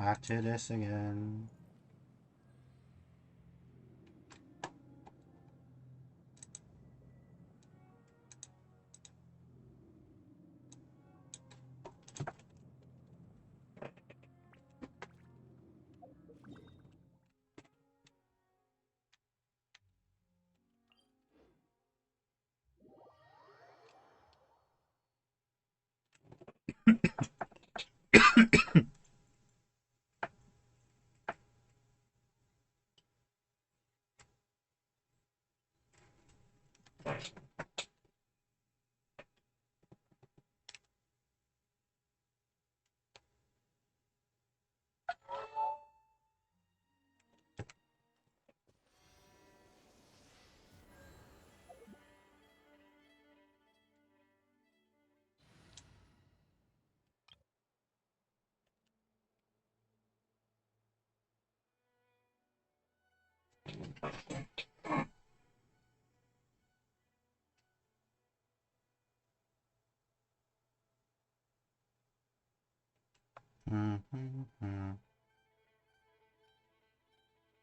Back to this again.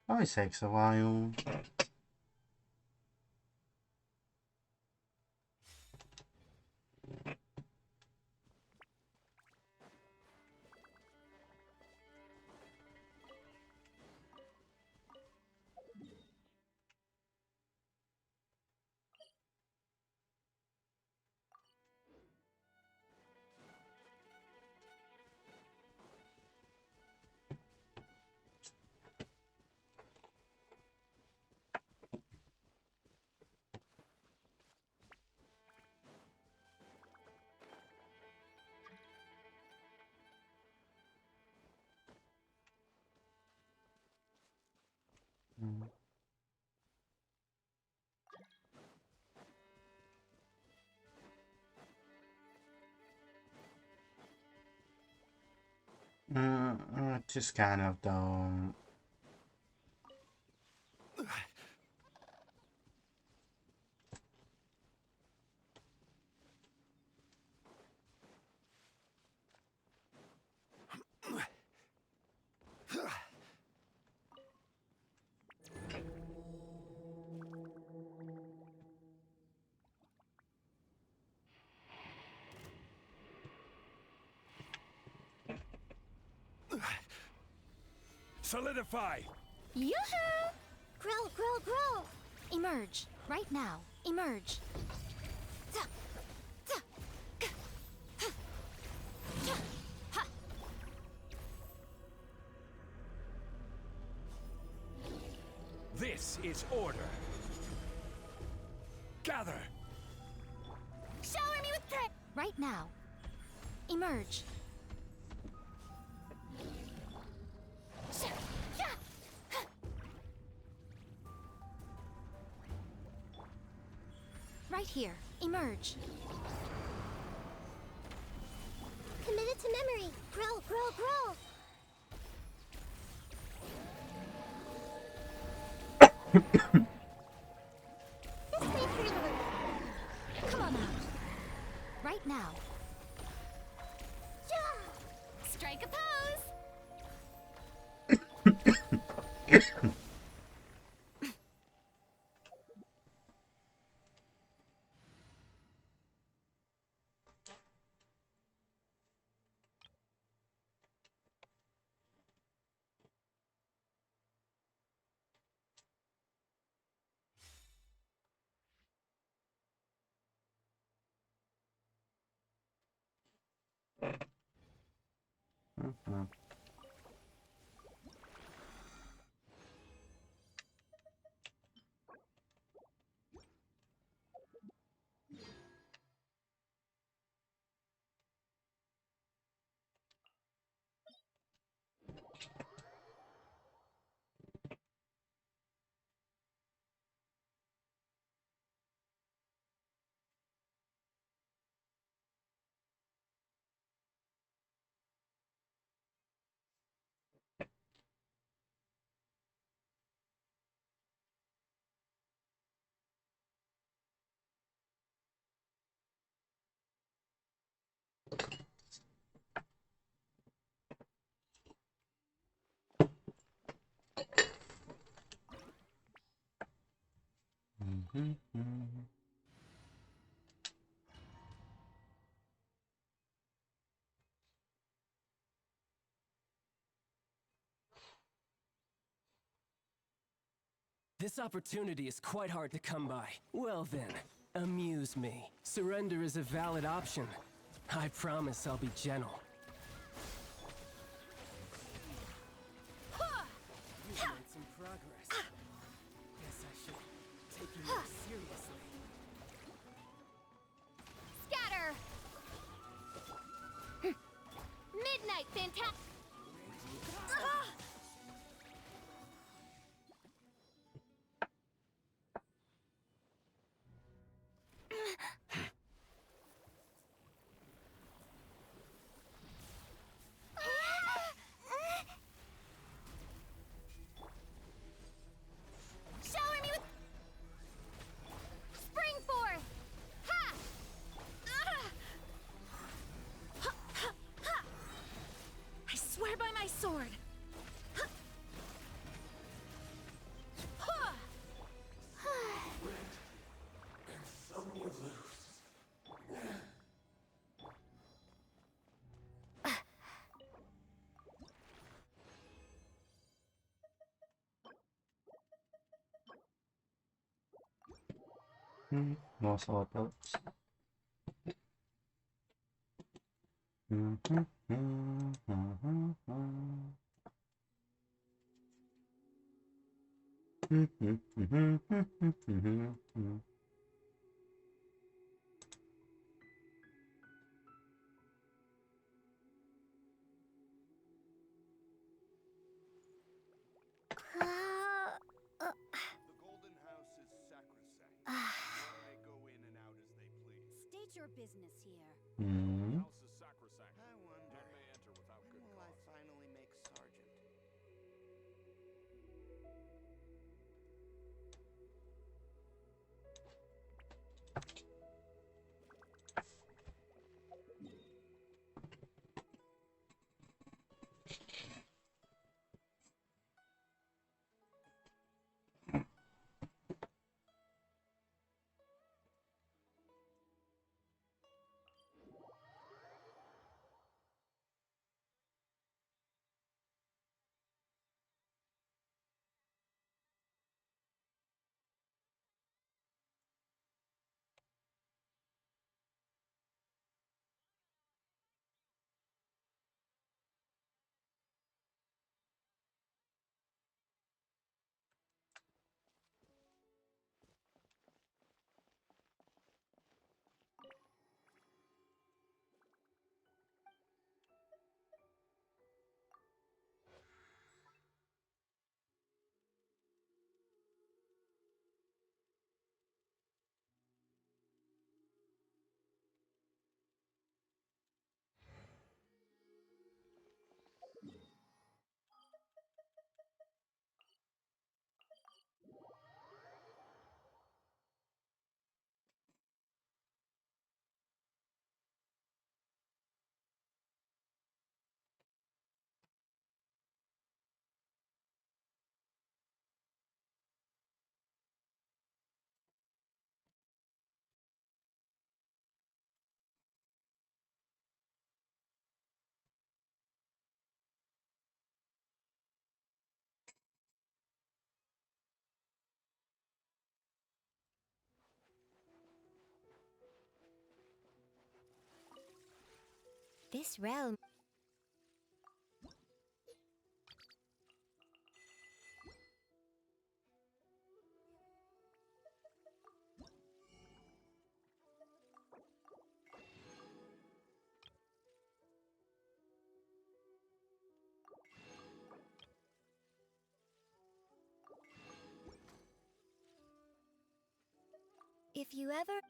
Always takes a while. Just kind of don't. Solidify! Yoo-hoo! Grow, grow, grow! Emerge. Right now. Emerge. This is order. Gather! Shower me with prayer! Right now. Emerge. Right here. Emerge. Committed to memory. Grow, grow, grow! This way, Hurler. Come on out. Right now. Strike a pose! This opportunity is quite hard to come by. Well then, amuse me. Surrender is a valid option. I promise I'll be gentle. You've made some progress. Guess I should take you more seriously. Scatter! Midnight Fantastic! Shower me with spring forth! Ha! Ha, ha, ha. I swear by my sword. Ha. Ha. Most autos. The Golden House is sacrosanct. One may go in and out as they please. State your business here. The house is sacrosanct. I wonder, None may enter without when good will I cause. finally make sergeant? This realm. If you ever.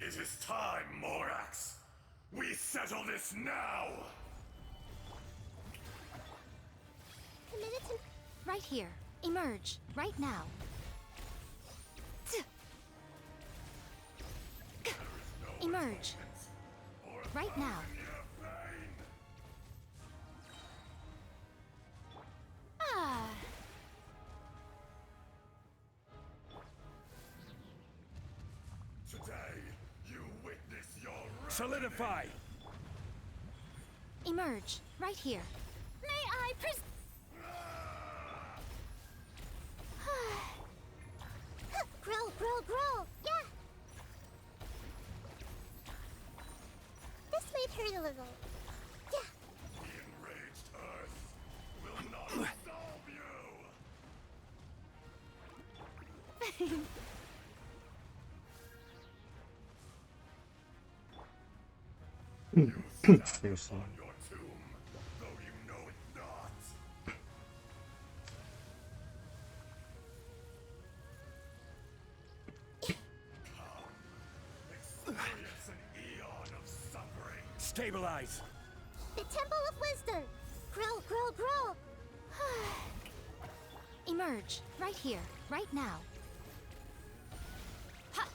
It is time, Morax. We settle this now. Committed to... Right here. Emerge. Right now. Emerge. Right now. Ah. Today, you witness your Solidify! Emerge. Right here. May I grow, grow, grow! Yeah! This might hurt a little. Yeah! The enraged Earth will not absolve you! Seriously. On your tomb, though you know it not. Come, experience an eon of suffering. Stabilize! The Temple of Wisdom! Grow, grow, grow! Emerge. Right here. Right now. Ha!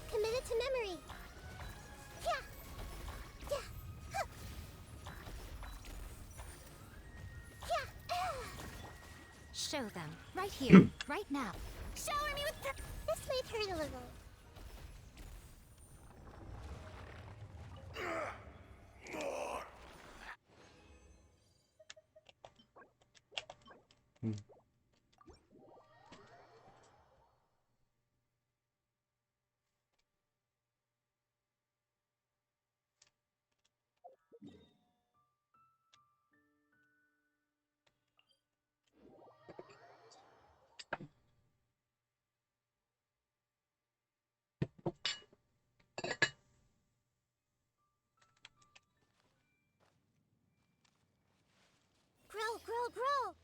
Committed to memory. Yeah! Yeah! Ha! Yeah! Show them. Right here. Right now. Shower me with This might hurt a little. More! Grow, grow, grow!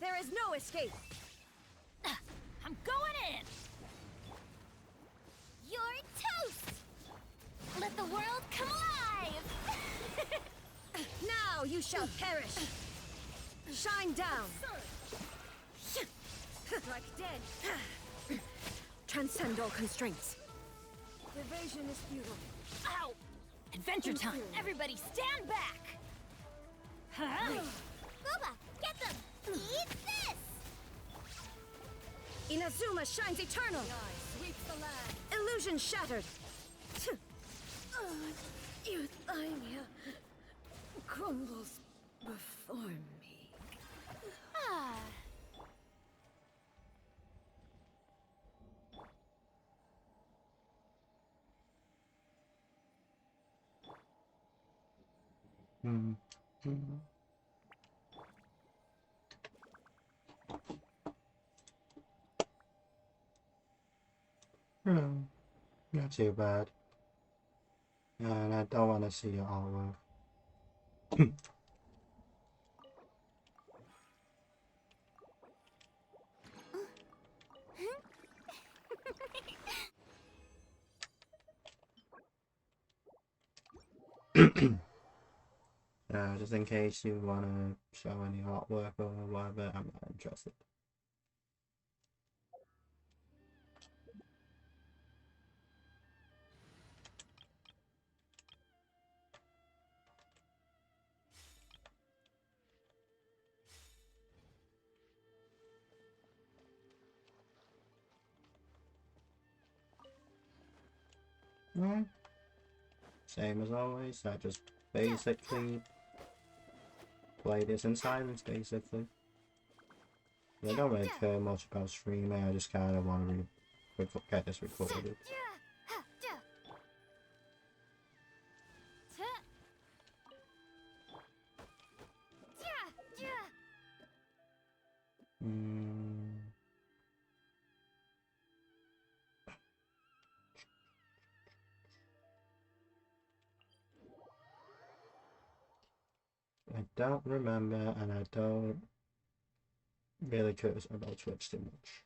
There is no escape. I'm going in! You're toast! Let the world come alive! Now you shall perish. Shine down. Strike dead. Transcend all constraints. Evasion is futile. Ow! Adventure time! Everybody stand back! Huh? Boba, get them! Eat this! Inazuma shines eternal. Sweeps the land! Illusion shattered. Euthymia crumbles before me. Ah. Hmm, not too bad. And I don't want to see your artwork. Just in case you want to show any artwork or whatever, I'm not interested. Well, same as always, I just basically play this in silence, basically. I don't really care much about streaming, I just kind of want to get this recorded. I don't remember, and I don't really care about Twitch too much.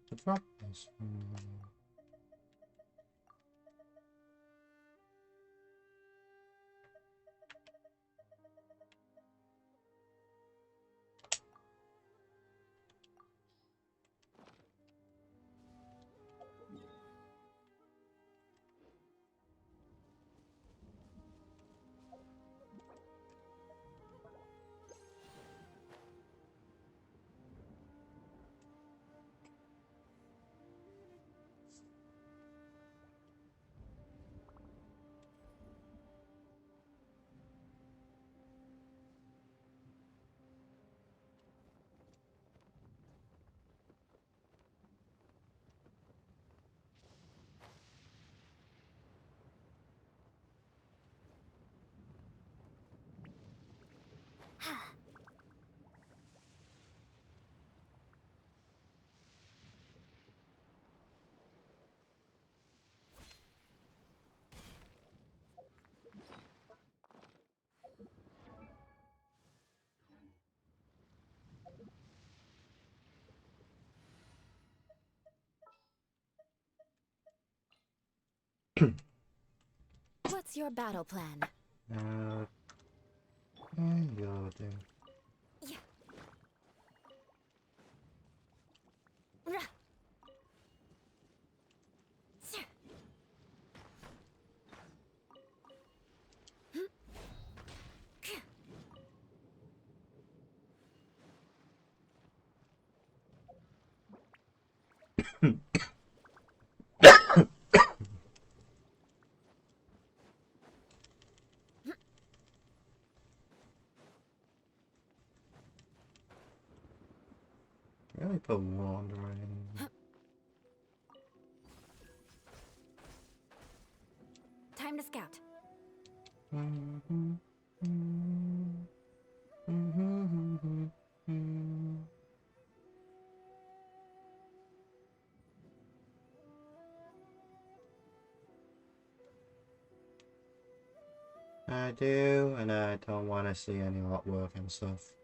The drop is. What's your battle plan? You'll do. Yeah. Rah. Sir. Really put wandering. Time to scout. I do, and I don't want to see any artwork and stuff.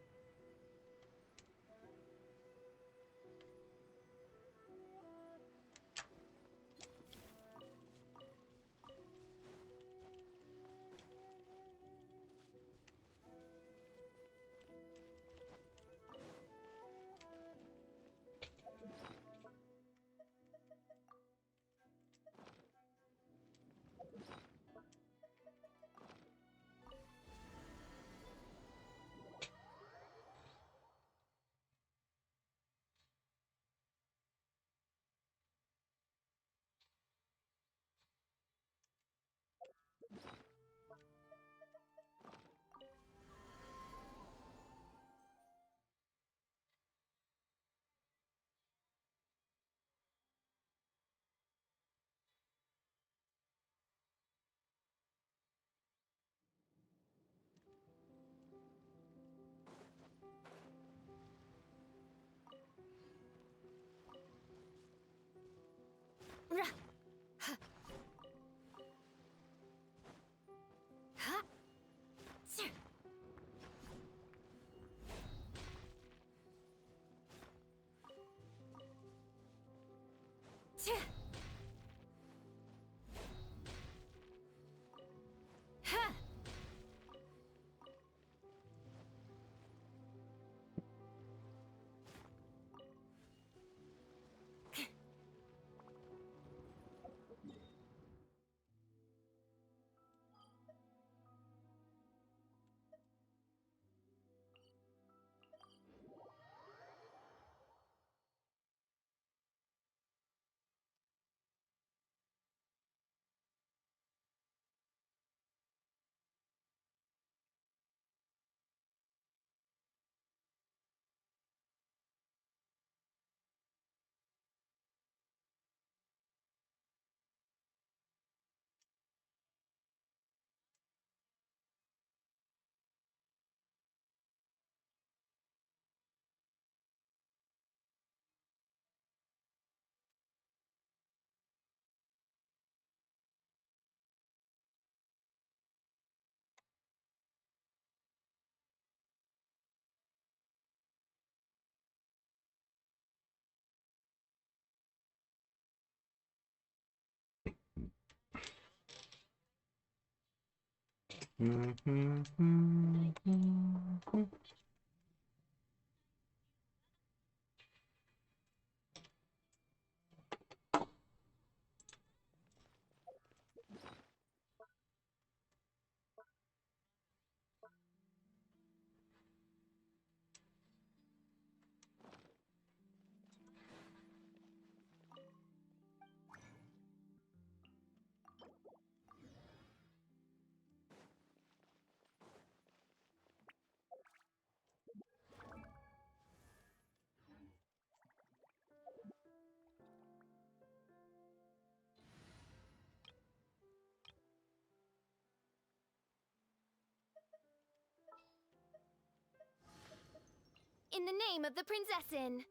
In the name of the Prinzessin.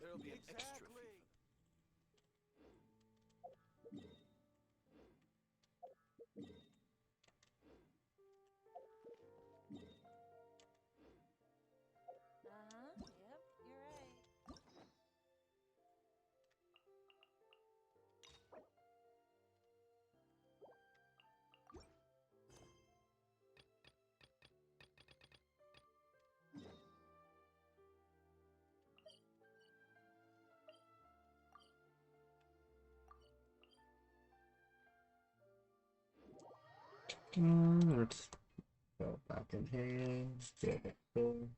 There'll be an extra fee. Yep, you're right. Let's go back in here. Get it full.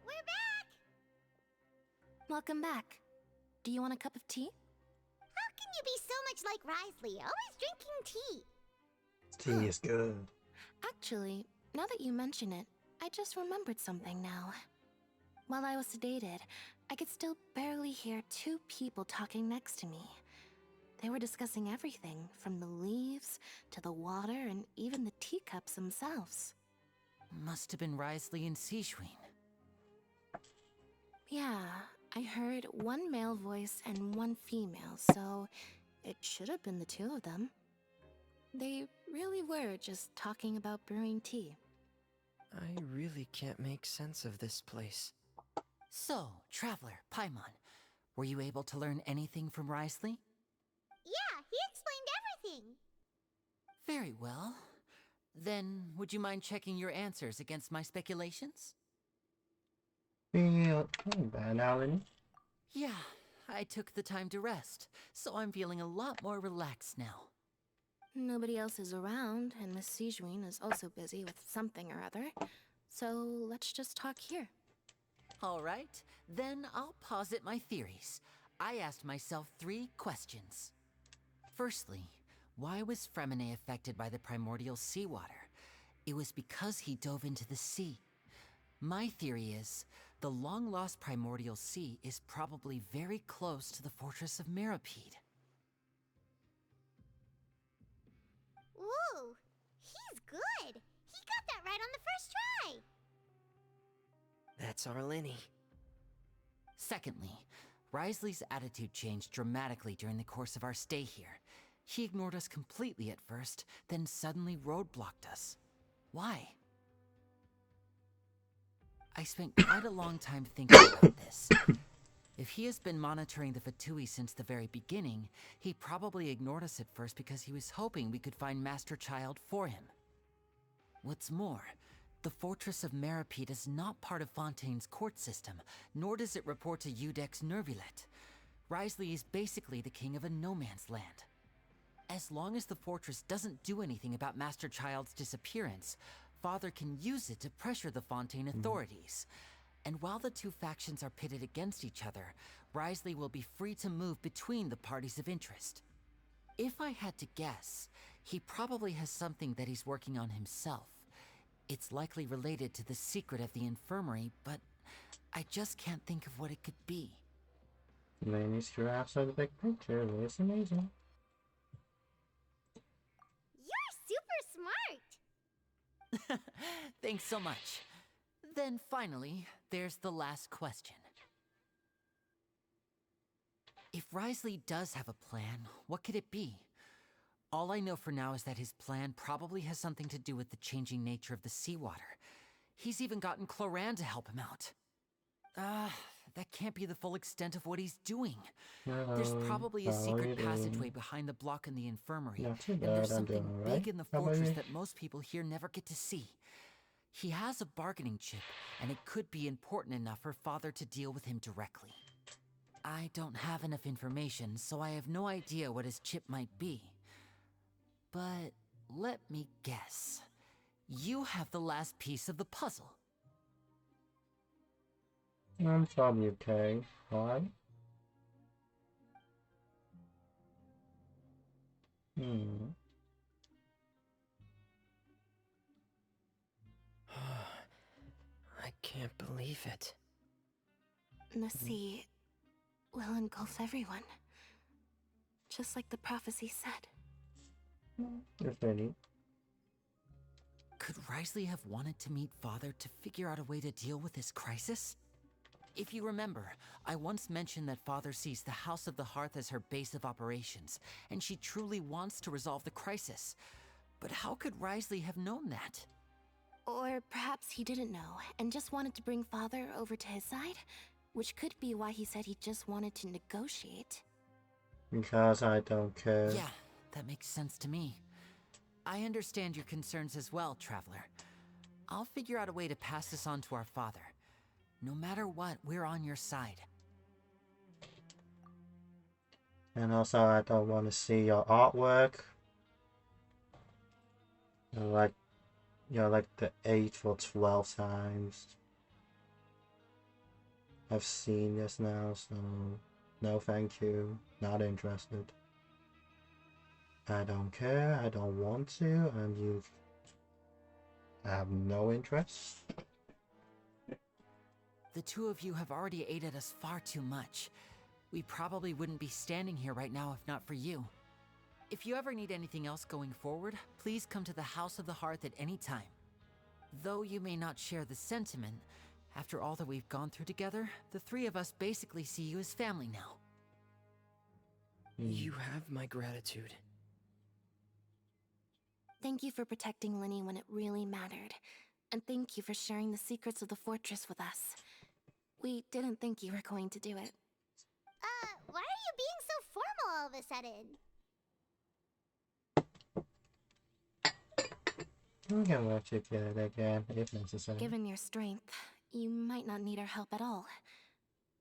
We're back! Welcome back. Do you want a cup of tea? How can you be so much like Risley, always drinking tea? Tea is good. Actually, now that you mention it, I just remembered something now. While I was sedated, I could still barely hear two people talking next to me. They were discussing everything, from the leaves to the water and even the teacups themselves. Must have been Risley and Sejuin. Yeah, I heard one male voice and one female, so it should have been the two of them. They really were just talking about brewing tea. I really can't make sense of this place. So, Traveler, Paimon, were you able to learn anything from Risley? Yeah, he explained everything. Very well. Then, would you mind checking your answers against my speculations? Feel bad, Alan. Yeah, I took the time to rest, so I'm feeling a lot more relaxed now. Nobody else is around, and Miss Sejuin is also busy with something or other, so let's just talk here. All right, then I'll posit my theories. I asked myself 3 questions. Firstly, why was Fremine affected by the primordial seawater? It was because he dove into the sea. My theory is, the long-lost primordial sea is probably very close to the fortress of Mirapede. Ooh, he's good. He got that right on the first try. That's our Lenny. Secondly, Risley's attitude changed dramatically during the course of our stay here. He ignored us completely at first, then suddenly roadblocked us. Why? I spent quite a long time thinking about this. If he has been monitoring the Fatui since the very beginning, he probably ignored us at first because he was hoping we could find Master Child for him. What's more, the Fortress of Mirapede is not part of Fontaine's court system, nor does it report to Udex Nervulet. Risley is basically the king of a no-man's land. As long as the fortress doesn't do anything about Master Child's disappearance, Father can use it to pressure the Fontaine authorities. And while the two factions are pitted against each other, Risley will be free to move between the parties of interest. If I had to guess, he probably has something that he's working on himself. It's likely related to the secret of the infirmary, but I just can't think of what it could be. Lenny's giraffes are the big picture. It's amazing. You're super smart. Thanks so much. Then finally, there's the last question. If Risley does have a plan, what could it be? All I know for now is that his plan probably has something to do with the changing nature of the seawater. He's even gotten Cloran to help him out. That can't be the full extent of what he's doing. There's probably a secret passageway behind the block in the infirmary, Not too and bad, there's I'm something doing big alright. in the How about fortress you? that most people here never get to see. He has a bargaining chip, and it could be important enough for Father to deal with him directly. I don't have enough information, so I have no idea what his chip might be. But let me guess. You have the last piece of the puzzle. I'm from UK. Why? I can't believe it. The sea will engulf everyone. Just like the prophecy said. If any. Could Risley have wanted to meet Father to figure out a way to deal with this crisis? If you remember, I once mentioned that Father sees the House of the Hearth as her base of operations, and she truly wants to resolve the crisis. But how could Risley have known that? Or perhaps he didn't know and just wanted to bring Father over to his side, which could be why he said he just wanted to negotiate. Because I don't care. Yeah, that makes sense to me. I understand your concerns as well, Traveler. I'll figure out a way to pass this on to our father. No matter what, we're on your side. And also, I don't want to see your artwork. Like, like the 8th or 12th times I've seen this now, so no thank you, not interested. I don't care, I don't want to, and you have no interest. The two of you have already aided us far too much. we probably wouldn't be standing here right now if not for you. If you ever need anything else going forward, please come to the House of the Hearth at any time. Though you may not share the sentiment, after all that we've gone through together, the three of us basically see you as family now. You have my gratitude. Thank you for protecting Linny when it really mattered. And thank you for sharing the secrets of the fortress with us. We didn't think you were going to do it. Why are you being so formal all of a sudden? We can work together again if necessary. Given your strength, you might not need our help at all.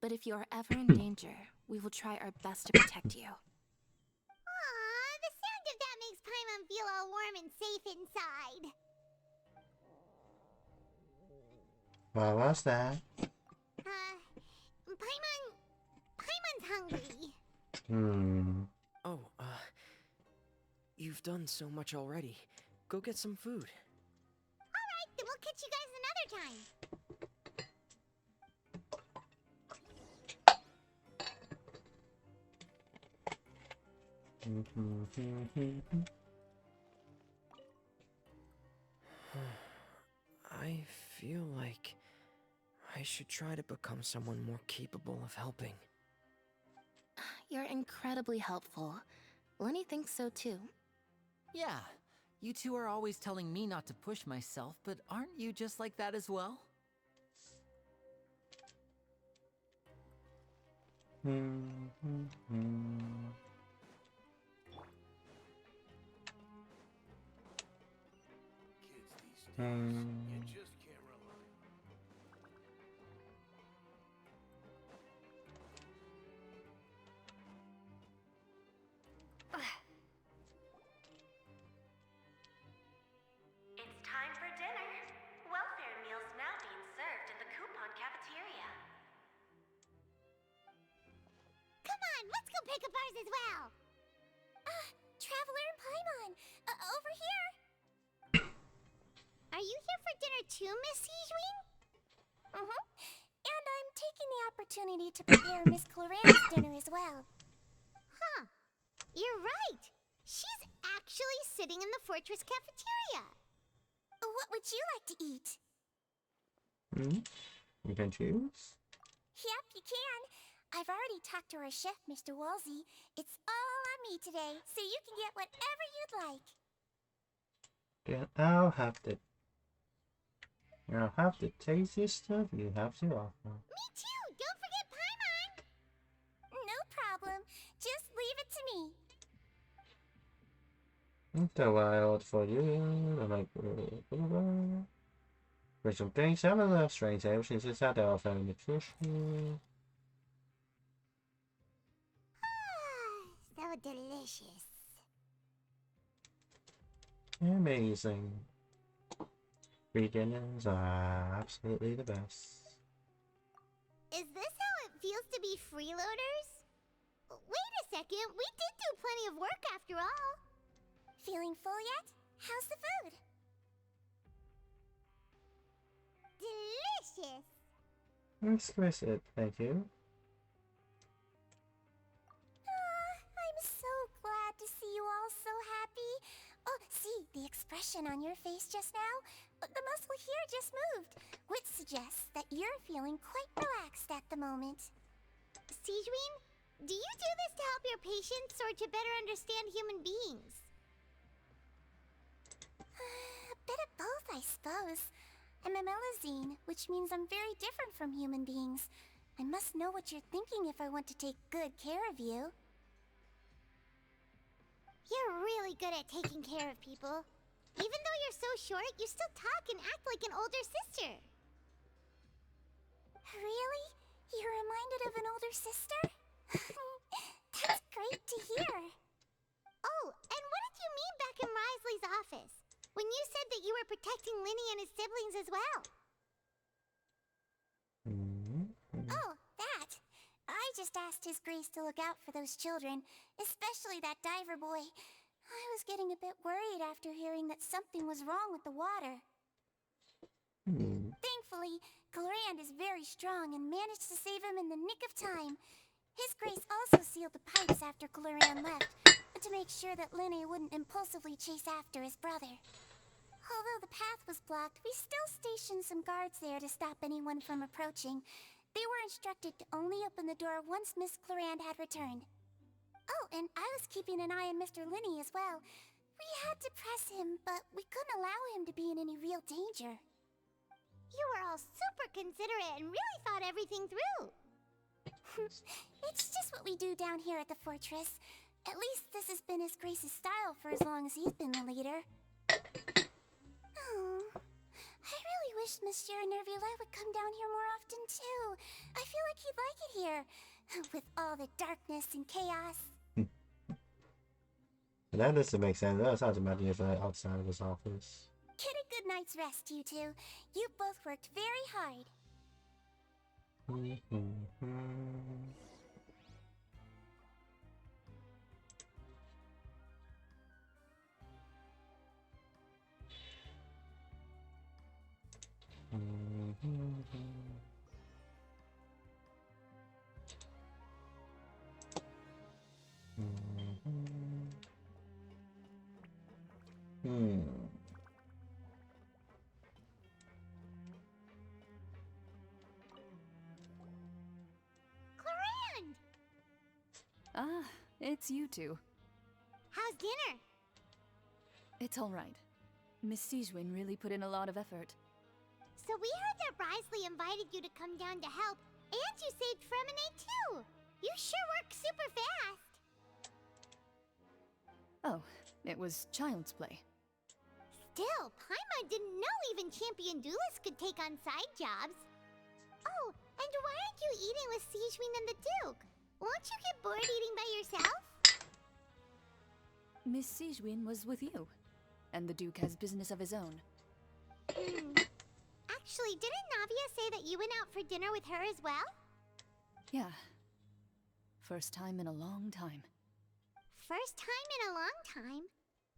But if you are ever in danger, we will try our best to protect you. Aww, the sound of that makes Paimon feel all warm and safe inside. What was that? Paimon's hungry. Oh, you've done so much already. Go get some food. Alright, then we'll catch you guys another time. I feel like I should try to become someone more capable of helping. You're incredibly helpful. Lenny thinks so too. Yeah, you two are always telling me not to push myself, but aren't you just like that as well? Kids these days, you just can't rely. It's time for dinner. Welfare meals now being served in the coupon cafeteria. Come on, let's go pick up ours as well. Traveler and Paimon, over here. Are you here for dinner too, Miss Sijwin? Mm-hmm. And I'm taking the opportunity to prepare Miss Cloran's dinner as well. Huh. You're right. She's actually sitting in the fortress cafeteria. What would you like to eat? You can choose. Yep, you can. I've already talked to our chef, Mr. Wolsey. It's all on me today, so you can get whatever you'd like. Then I'll have the tastiest stuff you have to offer. Me too. Don't forget Paimon. No problem. Just leave it to me. So I ordered for you. I'm like, original drink, salmon love, strange ale, since it's had our family nutrition. So delicious. Amazing. Free dinners are absolutely the best. Is this how it feels to be freeloaders? Wait a second, we did do plenty of work after all. Feeling full yet? How's the food? Delicious. Exquisite, thank you. I'm so glad to see you all so happy. Oh, see, the expression on your face just now? The muscle here just moved, which suggests that you're feeling quite relaxed at the moment. Sijwin, do you do this to help your patients or to better understand human beings? A bit of both, I suppose. I'm a Melazine, which means I'm very different from human beings. I must know what you're thinking if I want to take good care of you. You're really good at taking care of people. Even though you're so short, you still talk and act like an older sister. Really? You're reminded of an older sister? That's great to hear. Oh, and what did you mean back in Risley's office? When you said that you were protecting Linny and his siblings as well. Oh, that. I just asked His Grace to look out for those children, especially that diver boy. I was getting a bit worried after hearing that something was wrong with the water. Thankfully, Clorand is very strong and managed to save him in the nick of time. His Grace also sealed the pipes after Coloran left, to make sure that Linne wouldn't impulsively chase after his brother. Although the path was blocked, we still stationed some guards there to stop anyone from approaching. They were instructed to only open the door once Miss Clorand had returned. Oh, and I was keeping an eye on Mr. Linne as well. We had to press him, but we couldn't allow him to be in any real danger. You were all super considerate and really thought everything through. It's just what we do down here at the fortress. At least this has been His Grace's style for as long as he's been the leader. Oh, I really wish Monsieur Nervula would come down here more often too. I feel like he'd like it here, with all the darkness and chaos. That doesn't make sense. That sounds imagine if outside of his office. Get a good night's rest, you two. You both worked very hard. Clorand! Ah, it's you two. How's dinner? It's all right. Miss Sijwin really put in a lot of effort. So we heard that Risley invited you to come down to help, and you saved Fremine too! You sure work super fast! Oh, it was child's play. Still, Paimon didn't know even champion duelists could take on side jobs. Oh, and why aren't you eating with Sijwin and the Duke? Won't you get bored eating by yourself? Miss Sijwin was with you, and the Duke has business of his own. Actually, didn't Navia say that you went out for dinner with her as well? Yeah. First time in a long time. First time in a long time?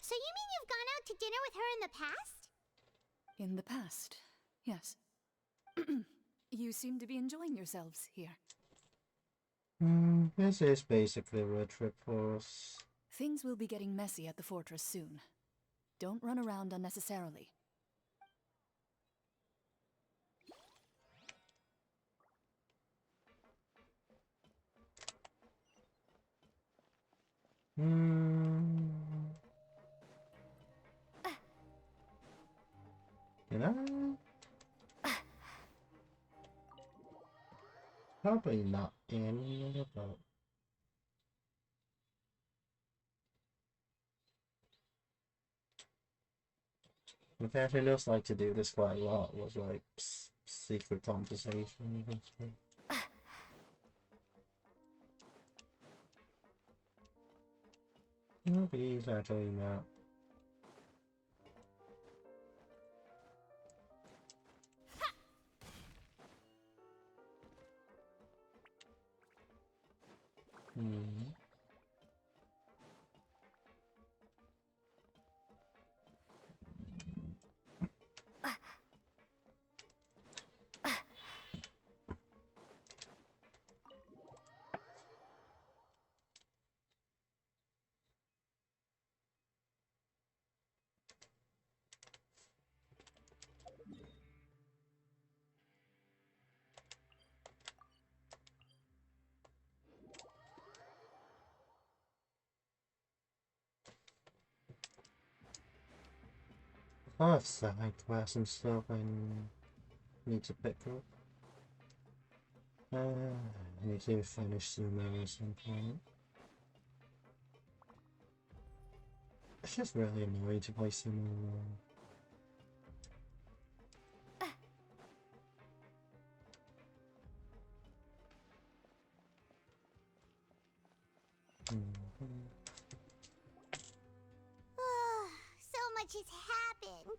So you mean you've gone out to dinner with her in the past? In the past, yes. You seem to be enjoying yourselves here. This is basically a road trip for us. Things will be getting messy at the fortress soon. Don't run around unnecessarily. Can I? Probably not any, but in fact, it looks like to do this quite a lot was like secret conversation. Nobody's actually not. I have side quests and stuff I need to pick up. I need to finish Sumo at some point. It's just really annoying to play Sumo alone. So much has happened.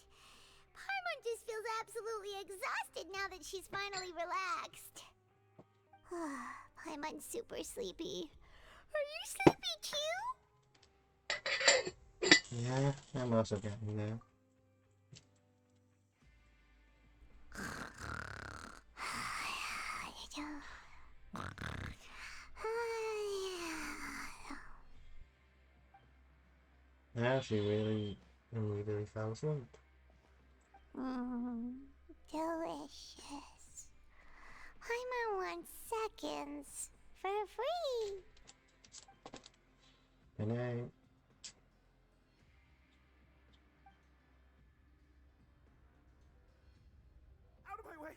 Paimon just feels absolutely exhausted now that she's finally relaxed. Paimon's super sleepy. Are you sleepy too? Yeah, I'm also getting there. Now she really immediately fell asleep. Delicious. Paimon wants seconds for free. Good night. Out of my way!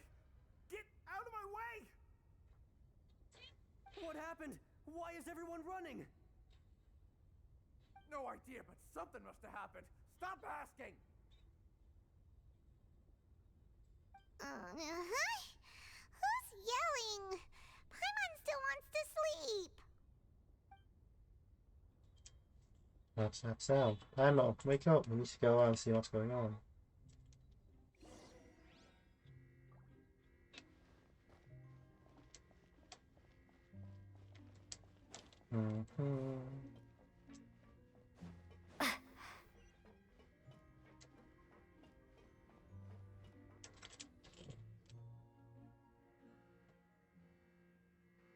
Get out of my way! What happened? Why is everyone running? No idea, but something must have happened. Stop asking! Who's yelling? Paimon still wants to sleep. That's that sound. Paimon, wake up. We need to go out and see what's going on.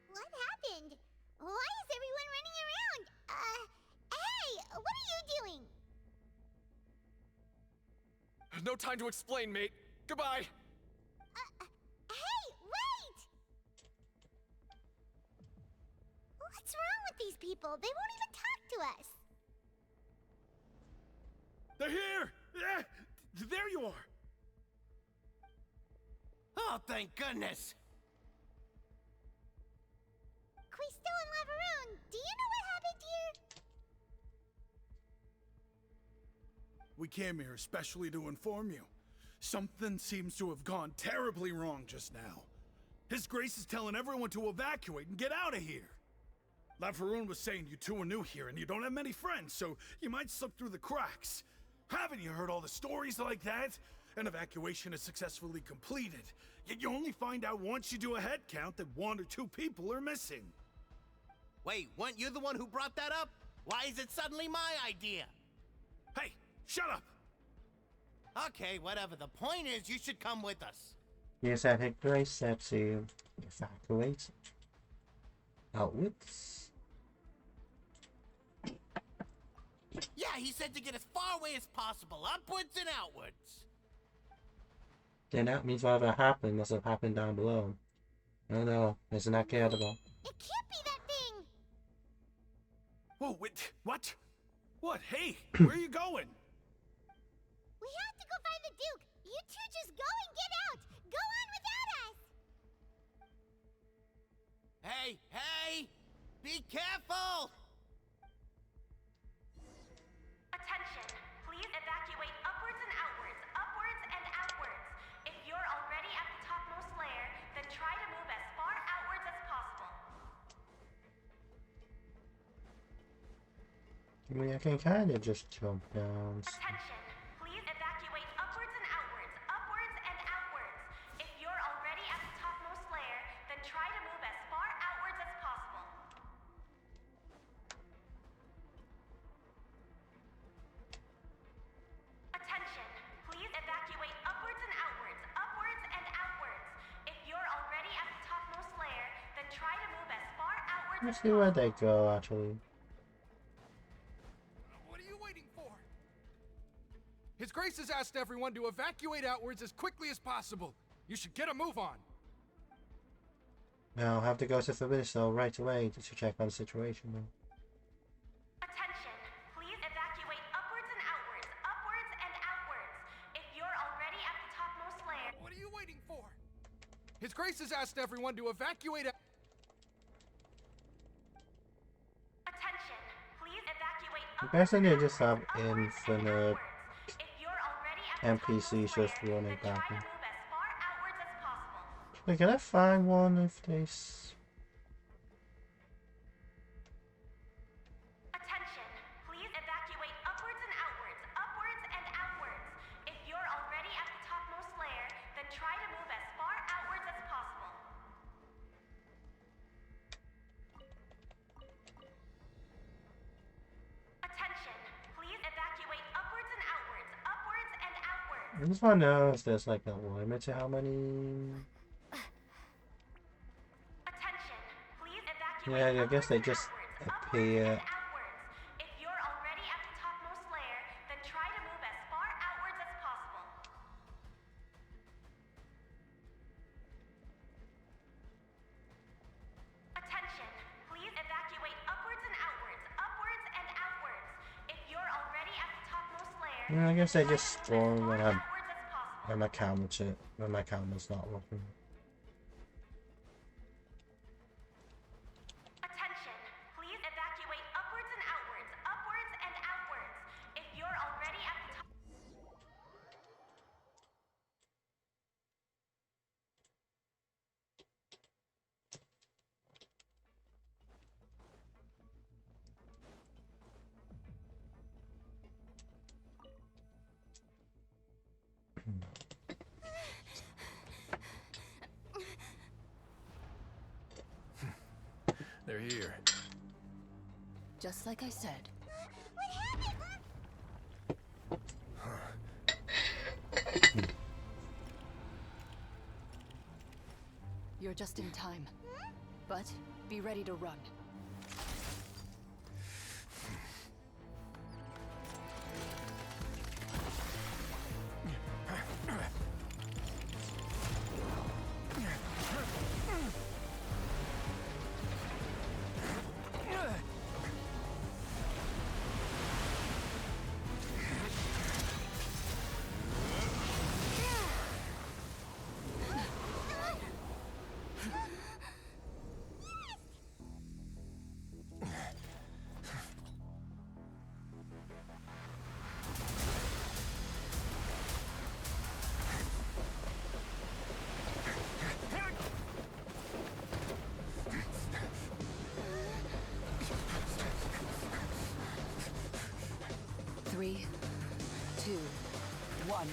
What happened? Why is everyone running around? Hey, what are you doing? No time to explain, mate. Goodbye! Hey, wait! What's wrong with these people? They won't even talk to us. They're here! Yeah! There you are! Oh, thank goodness! Quisto and Lavaroon, do you know what happened here? We came here especially to inform you. Something seems to have gone terribly wrong just now. His Grace is telling everyone to evacuate and get out of here. Lavaroon was saying you two are new here and you don't have many friends, so you might slip through the cracks. Haven't you heard all the stories like that? An evacuation is successfully completed, yet you only find out once you do a head count that 1 or 2 people are missing. Wait, weren't you the one who brought that up? Why is it suddenly my idea? Hey, shut up! Okay, whatever. The point is, you should come with us. Yes, I think Grace said to evacuate outwards. Yeah, he said to get as far away as possible, upwards and outwards. Then that means whatever happened must have happened down below. Oh no, isn't that credible? It can't be that thing! Whoa, wait, what? What? Hey, where are you going? We have to go find the Duke! You two just go and get out! Go on without us! Hey, hey! Be careful! Attention! Please evacuate upwards and outwards, upwards and outwards. If you're already at the topmost layer, then try to move as far outwards as possible. I mean, I can kind of just jump down. Attention! Please evacuate upwards and outwards, upwards and outwards. If you're already at the topmost layer, then try to move as far outwards as possible. Attention! Please evacuate upwards and outwards, upwards and outwards. If you're already at the topmost layer, then try to move as far outwards Let's as see where possible. they go, actually. What are you waiting for? His Grace has asked everyone to evacuate outwards as quickly as possible. You should get a move on. Now I'll have to go to Fabiso right away to check on the situation though. Attention! Please evacuate upwards and outwards, upwards and outwards. If you're already at the topmost layer. What are you waiting for? His Grace has asked everyone to evacuate. Attention! Please evacuate I upwards guess I and need to just have outwards, upwards and infinite outwards. If you're already at the NPCs topmost just layer, running then try back. to move as far outwards as possible. Wait, can I find one if they Attention! Please evacuate upwards and outwards, upwards and outwards. If you're already at the topmost layer, then try to move as far outwards as possible. Attention! Please evacuate upwards and outwards, upwards and outwards. I just want to know if there's like a limit to how many. Attention! Please evacuate Yeah, I guess they upwards and just outwards, upwards appear. and outwards. If you're already at the topmost layer, Yeah, I guess I just spawn when my camera's not working. Attention, please evacuate upwards and outwards, upwards and outwards. If you're already at the top. They're here. Just like I said. You're just in time. But be ready to run. Three, two, one.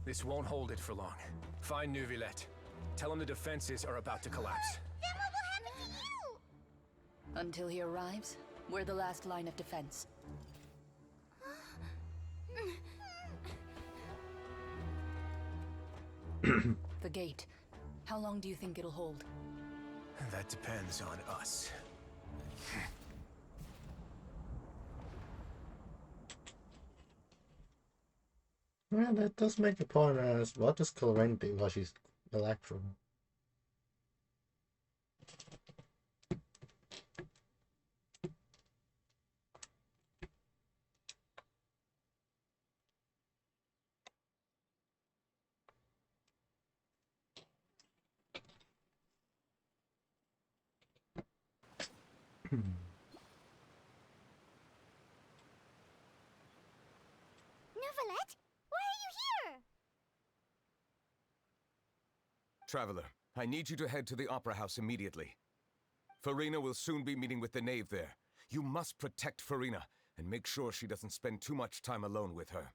This won't hold it for long. Find Neuvillette. Tell him the defenses are about to collapse. Then what will happen to you? Until he arrives, we're the last line of defense. The gate. How long do you think it'll hold? That depends on us. Yeah, that does make a point as what does Coloraine do while she's Electro? Neuvillette, why are you here? Traveler, I need you to head to the Opera House immediately. Farina will soon be meeting with the Knave there. You must protect Farina, and make sure she doesn't spend too much time alone with her.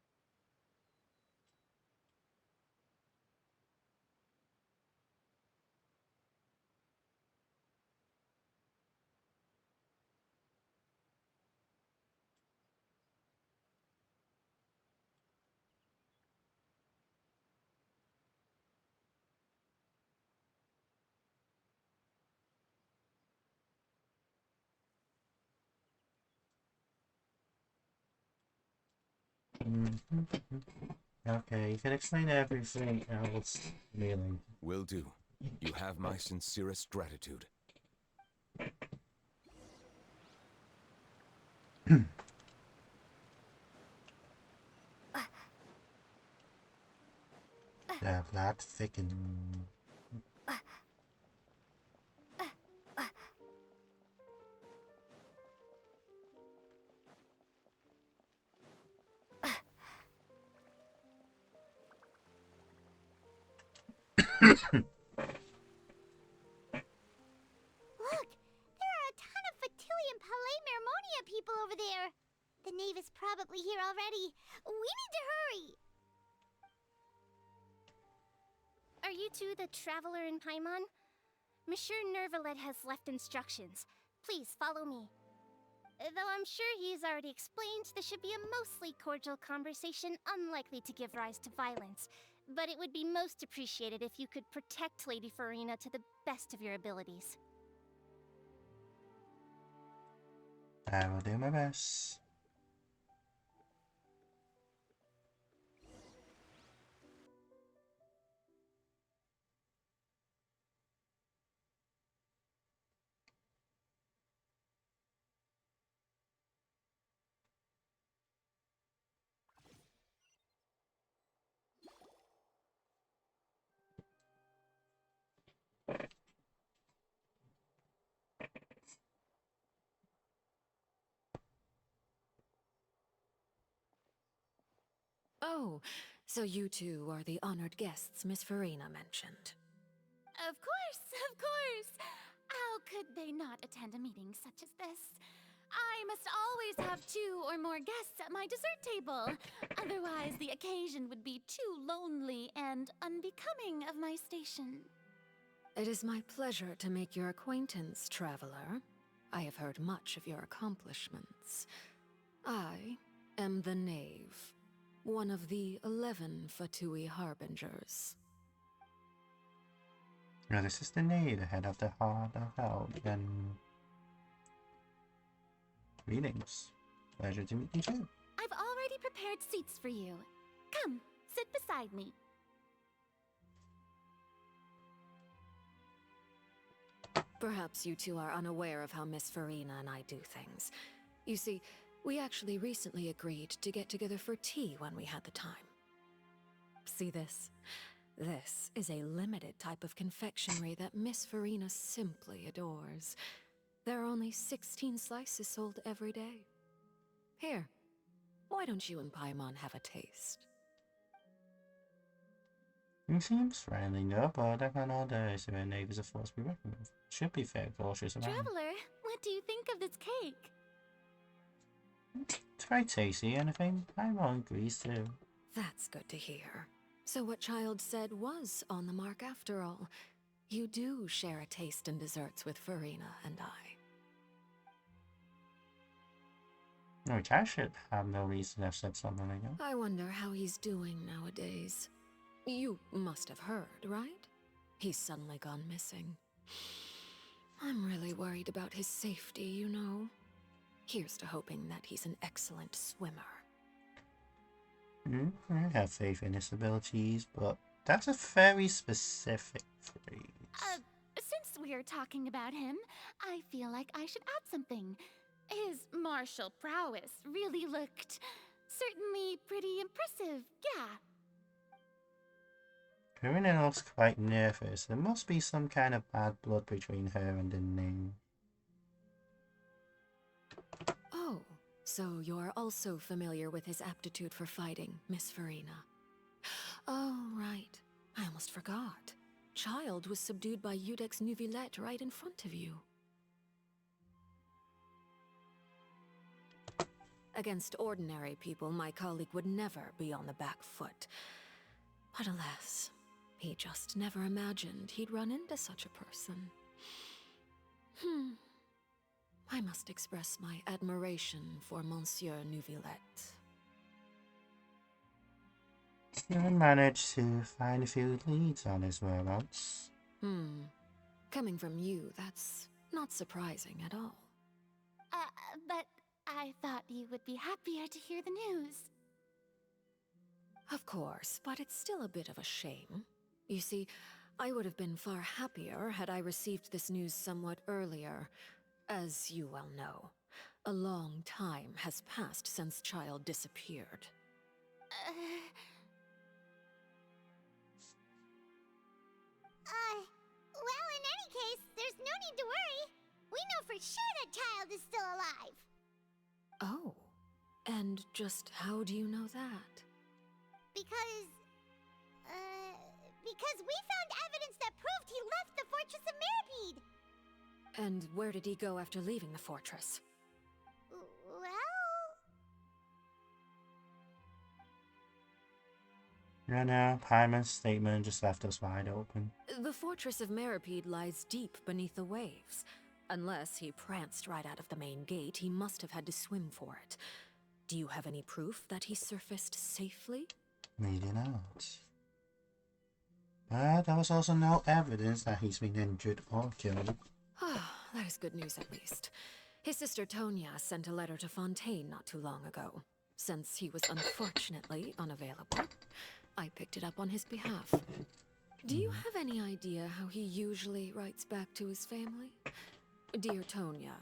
Okay, you can explain everything else, really. Will do. You have my sincerest gratitude. Yeah, that thicken. Look, there are a ton of Fatui and Palais Mermonia people over there. The Knave is probably here already. We need to hurry. Are you two the traveler in Paimon? Monsieur Neuvillette has left instructions. Please follow me. Though I'm sure he's already explained, this should be a mostly cordial conversation, unlikely to give rise to violence. But it would be most appreciated if you could protect Lady Farina to the best of your abilities. I will do my best. Oh, so you two are the honored guests Miss Farina mentioned. Of course, of course. How could they not attend a meeting such as this? I must always have 2 or more guests at my dessert table. Otherwise, the occasion would be too lonely and unbecoming of my station. It is my pleasure to make your acquaintance, traveler. I have heard much of your accomplishments. I am the Knave, one of the 11 Fatui Harbingers. Now this is the Knave, the head of the Heart of Hell, and greetings. Pleasure to meet you too. I've already prepared seats for you. Come, sit beside me. Perhaps you two are unaware of how Miss Farina and I do things. You see, we actually recently agreed to get together for tea when we had the time. See this? This is a limited type of confectionery that Miss Farina simply adores. There are only 16 slices sold every day. Here, why don't you and Paimon have a taste? He seems friendly enough, but I can't know the Knave is a force to be reckoned with. Should be fair cautious about him. Traveler, what do you think of this cake? It's very tasty, and I think Paimon agrees too. That's good to hear. So what Child said was on the mark after all. You do share a taste in desserts with Farina and I. Which I should have no reason to have said something like that. I wonder how he's doing nowadays. You must have heard, right? He's suddenly gone missing. I'm really worried about his safety, you know. Here's to hoping that he's an excellent swimmer. I have faith in his abilities, but that's a very specific phrase. Since we're talking about him, I feel like I should add something. His martial prowess really looked certainly pretty impressive, yeah. Karina looks quite nervous. There must be some kind of bad blood between her and the Knave. Oh, so you're also familiar with his aptitude for fighting, Miss Farina. Oh, right. I almost forgot. Child was subdued by Udex Nuvillette right in front of you. Against ordinary people, my colleague would never be on the back foot. But alas, he just never imagined he'd run into such a person. I must express my admiration for Monsieur Nuvillette. You managed to find a few leads on his whereabouts. Coming from you, that's not surprising at all. But I thought you would be happier to hear the news. Of course, but it's still a bit of a shame. You see, I would have been far happier had I received this news somewhat earlier. As you well know, a long time has passed since Child disappeared. Well, in any case, there's no need to worry. We know for sure that Child is still alive. Oh, and just how do you know that? Because we found evidence that proved he left the Fortress of Mirapede. And where did he go after leaving the fortress? Well... No, Paimon's statement just left us wide open. The Fortress of Mirapede lies deep beneath the waves. Unless he pranced right out of the main gate, he must have had to swim for it. Do you have any proof that he surfaced safely? Maybe not. But there was also no evidence that he's been injured or killed. That is good news at least. His sister Tonya sent a letter to Fontaine not too long ago. Since he was unfortunately unavailable, I picked it up on his behalf. Do you have any idea how he usually writes back to his family? Dear Tonya,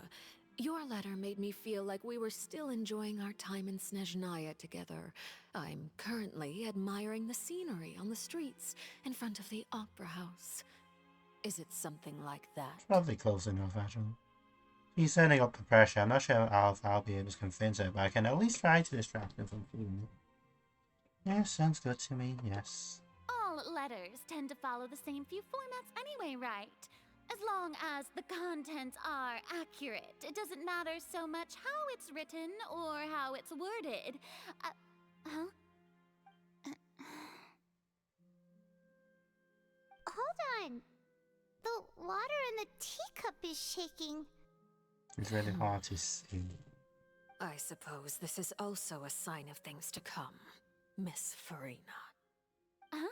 your letter made me feel like we were still enjoying our time in Snezhnaya together. I'm currently admiring the scenery on the streets in front of the opera house. Is it something like that? Probably close enough, actually. He's setting up the pressure. I'm not sure if I'll be able to convince her, but I can at least try to distract her from feeling it. Yeah, sounds good to me, yes. All letters tend to follow the same few formats anyway, right? As long as the contents are accurate, it doesn't matter so much how it's written or how it's worded. Huh? Hold on. The water in the teacup is shaking. It's really hard to see. I suppose this is also a sign of things to come, Miss Farina. Huh?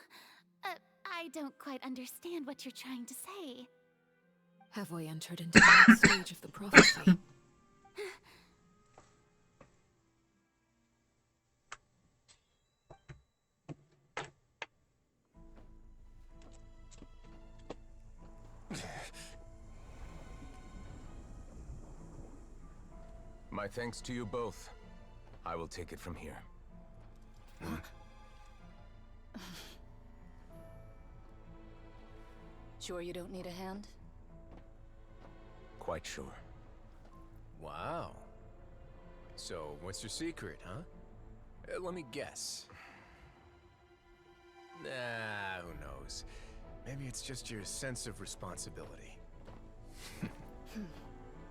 I don't quite understand what you're trying to say. Have we entered into the next stage of the prophecy? My thanks to you both. I will take it from here. Sure you don't need a hand? Quite sure. Wow. So, what's your secret, huh? Let me guess. Nah, who knows? Maybe it's just your sense of responsibility.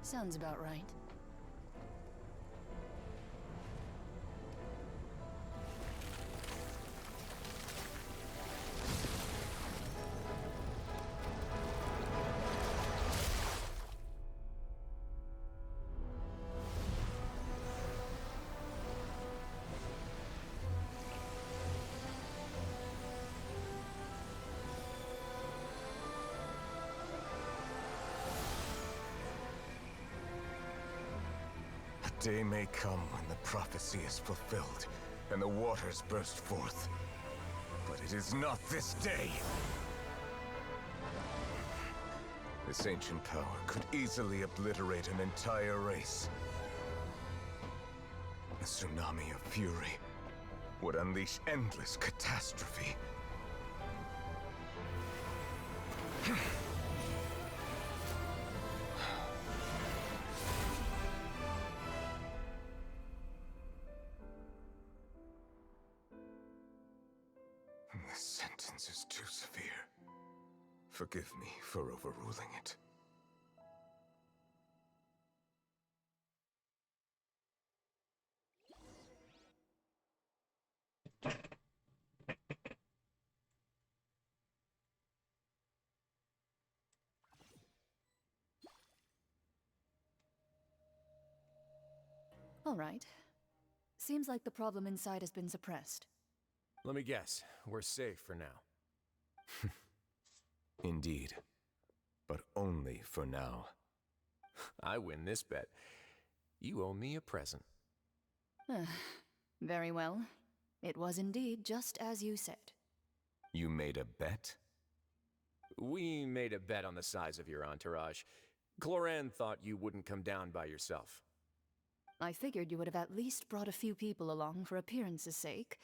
Sounds about right. A day may come when the prophecy is fulfilled, and the waters burst forth. But it is not this day! This ancient power could easily obliterate an entire race. A tsunami of fury would unleash endless catastrophe. This sentence is too severe. Forgive me for overruling it. All right. Seems like the problem inside has been suppressed. Let me guess, we're safe for now. Indeed. But only for now. I win this bet. You owe me a present. Very well. It was indeed just as you said. You made a bet? We made a bet on the size of your entourage. Cloran thought you wouldn't come down by yourself. I figured you would have at least brought a few people along for appearance's sake.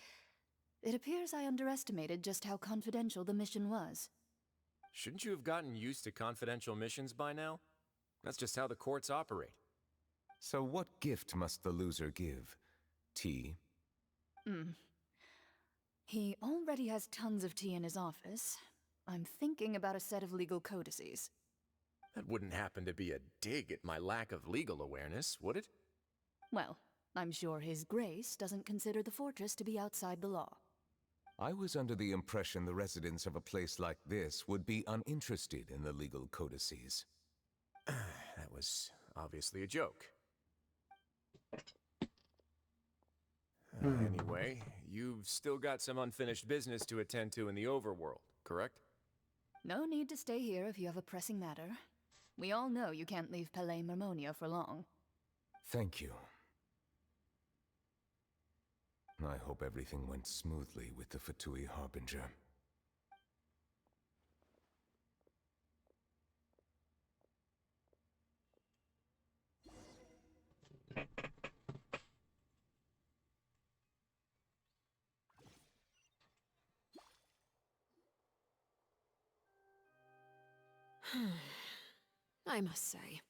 It appears I underestimated just how confidential the mission was. Shouldn't you have gotten used to confidential missions by now? That's just how the courts operate. So what gift must the loser give? Tea? He already has tons of tea in his office. I'm thinking about a set of legal codices. That wouldn't happen to be a dig at my lack of legal awareness, would it? Well, I'm sure His Grace doesn't consider the fortress to be outside the law. I was under the impression the residents of a place like this would be uninterested in the legal codices. That was obviously a joke. Anyway, you've still got some unfinished business to attend to in the overworld, correct? No need to stay here if you have a pressing matter. We all know you can't leave Palais Mermonia for long. Thank you. I hope everything went smoothly with the Fatui Harbinger. I must say,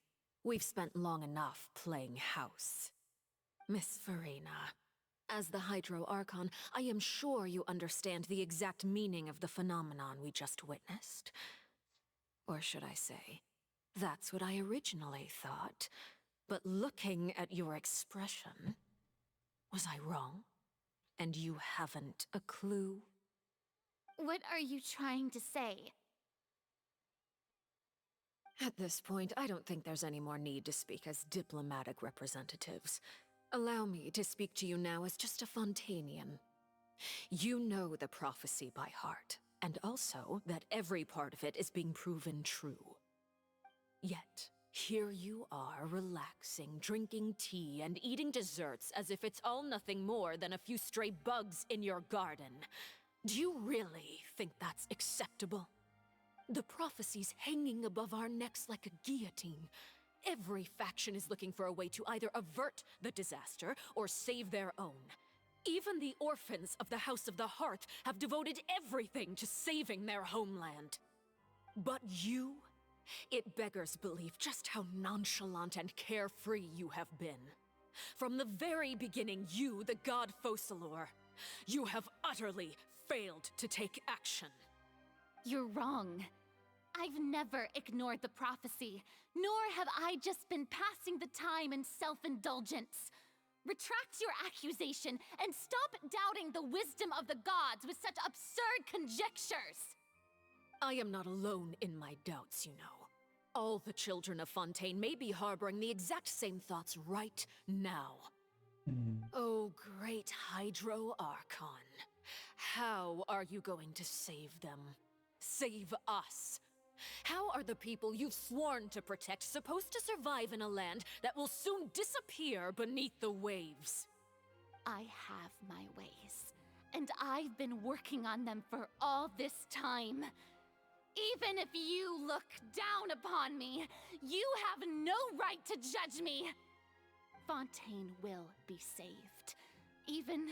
we've spent long enough playing house. Miss Farina, as the Hydro Archon, I am sure you understand the exact meaning of the phenomenon we just witnessed. Or should I say, that's what I originally thought. But looking at your expression, was I wrong? And you haven't a clue? What are you trying to say? At this point, I don't think there's any more need to speak as diplomatic representatives. Allow me to speak to you now as just a Fontainian. You know the prophecy by heart, and also that every part of it is being proven true. Yet, here you are relaxing, drinking tea, and eating desserts as if it's all nothing more than a few stray bugs in your garden. Do you really think that's acceptable? The prophecy's hanging above our necks like a guillotine. Every faction is looking for a way to either avert the disaster or save their own. Even the orphans of the House of the Hearth have devoted everything to saving their homeland. But you? It beggars belief just how nonchalant and carefree you have been. From the very beginning, you, the god Focalor, you have utterly failed to take action. You're wrong. I've never ignored the prophecy, nor have I just been passing the time in self-indulgence. Retract your accusation and stop doubting the wisdom of the gods with such absurd conjectures! I am not alone in my doubts, you know. All the children of Fontaine may be harboring the exact same thoughts right now. Oh, great Hydro Archon. How are you going to save them? Save us? How are the people you've sworn to protect supposed to survive in a land that will soon disappear beneath the waves? I have my ways, and I've been working on them for all this time. Even if you look down upon me, you have no right to judge me! Fontaine will be saved. Even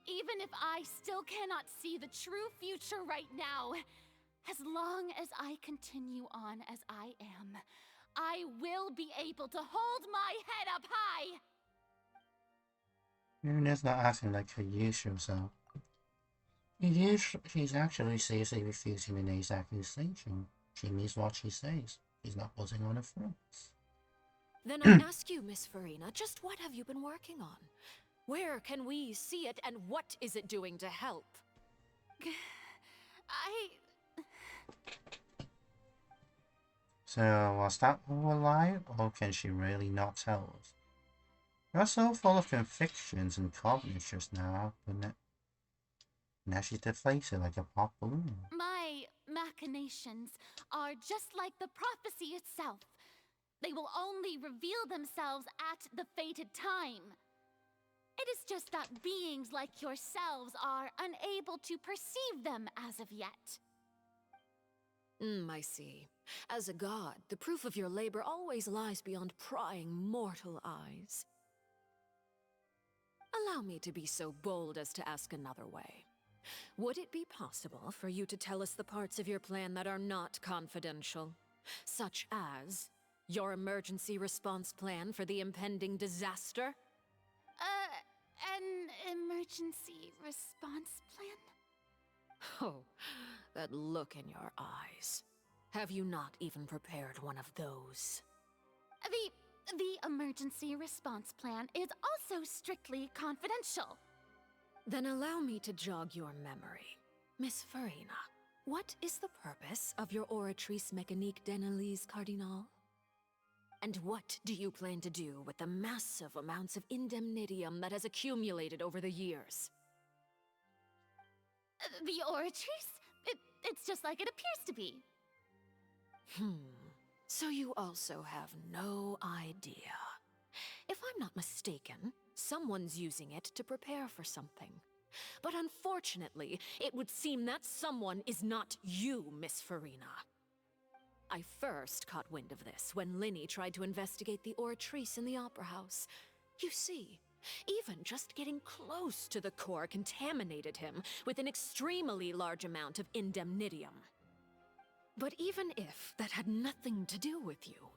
if I still cannot see the true future right now, as long as I continue on as I am, I will be able to hold my head up high! Luna's not acting like her usual self. She's actually seriously refusing Renee's accusation. She means what she says. She's not putting on a front. Then I ask you, Miss Farina, just what have you been working on? Where can we see it, and what is it doing to help? So, was that all a lie, or can she really not tell us? You're so full of convictions and confidence just now, but now she's deflated like a pop balloon. My machinations are just like the prophecy itself. They will only reveal themselves at the fated time. It is just that beings like yourselves are unable to perceive them as of yet. I see. As a god, the proof of your labor always lies beyond prying mortal eyes. Allow me to be so bold as to ask another way. Would it be possible for you to tell us the parts of your plan that are not confidential? Such as your emergency response plan for the impending disaster? An emergency response plan? Oh, that look in your eyes. Have you not even prepared one of those? The emergency response plan is also strictly confidential. Then allow me to jog your memory. Miss Farina, what is the purpose of your Oratrice Mécanique d'Analyse Cardinal? And what do you plan to do with the massive amounts of indemnitium that has accumulated over the years? The Oratrice? It's just like it appears to be. So you also have no idea. If I'm not mistaken, someone's using it to prepare for something. But unfortunately, it would seem that someone is not you, Miss Farina. I first caught wind of this when Linny tried to investigate the Oratrice in the Opera House. You see, even just getting close to the core contaminated him with an extremely large amount of indemnitium. But even if that had nothing to do with you,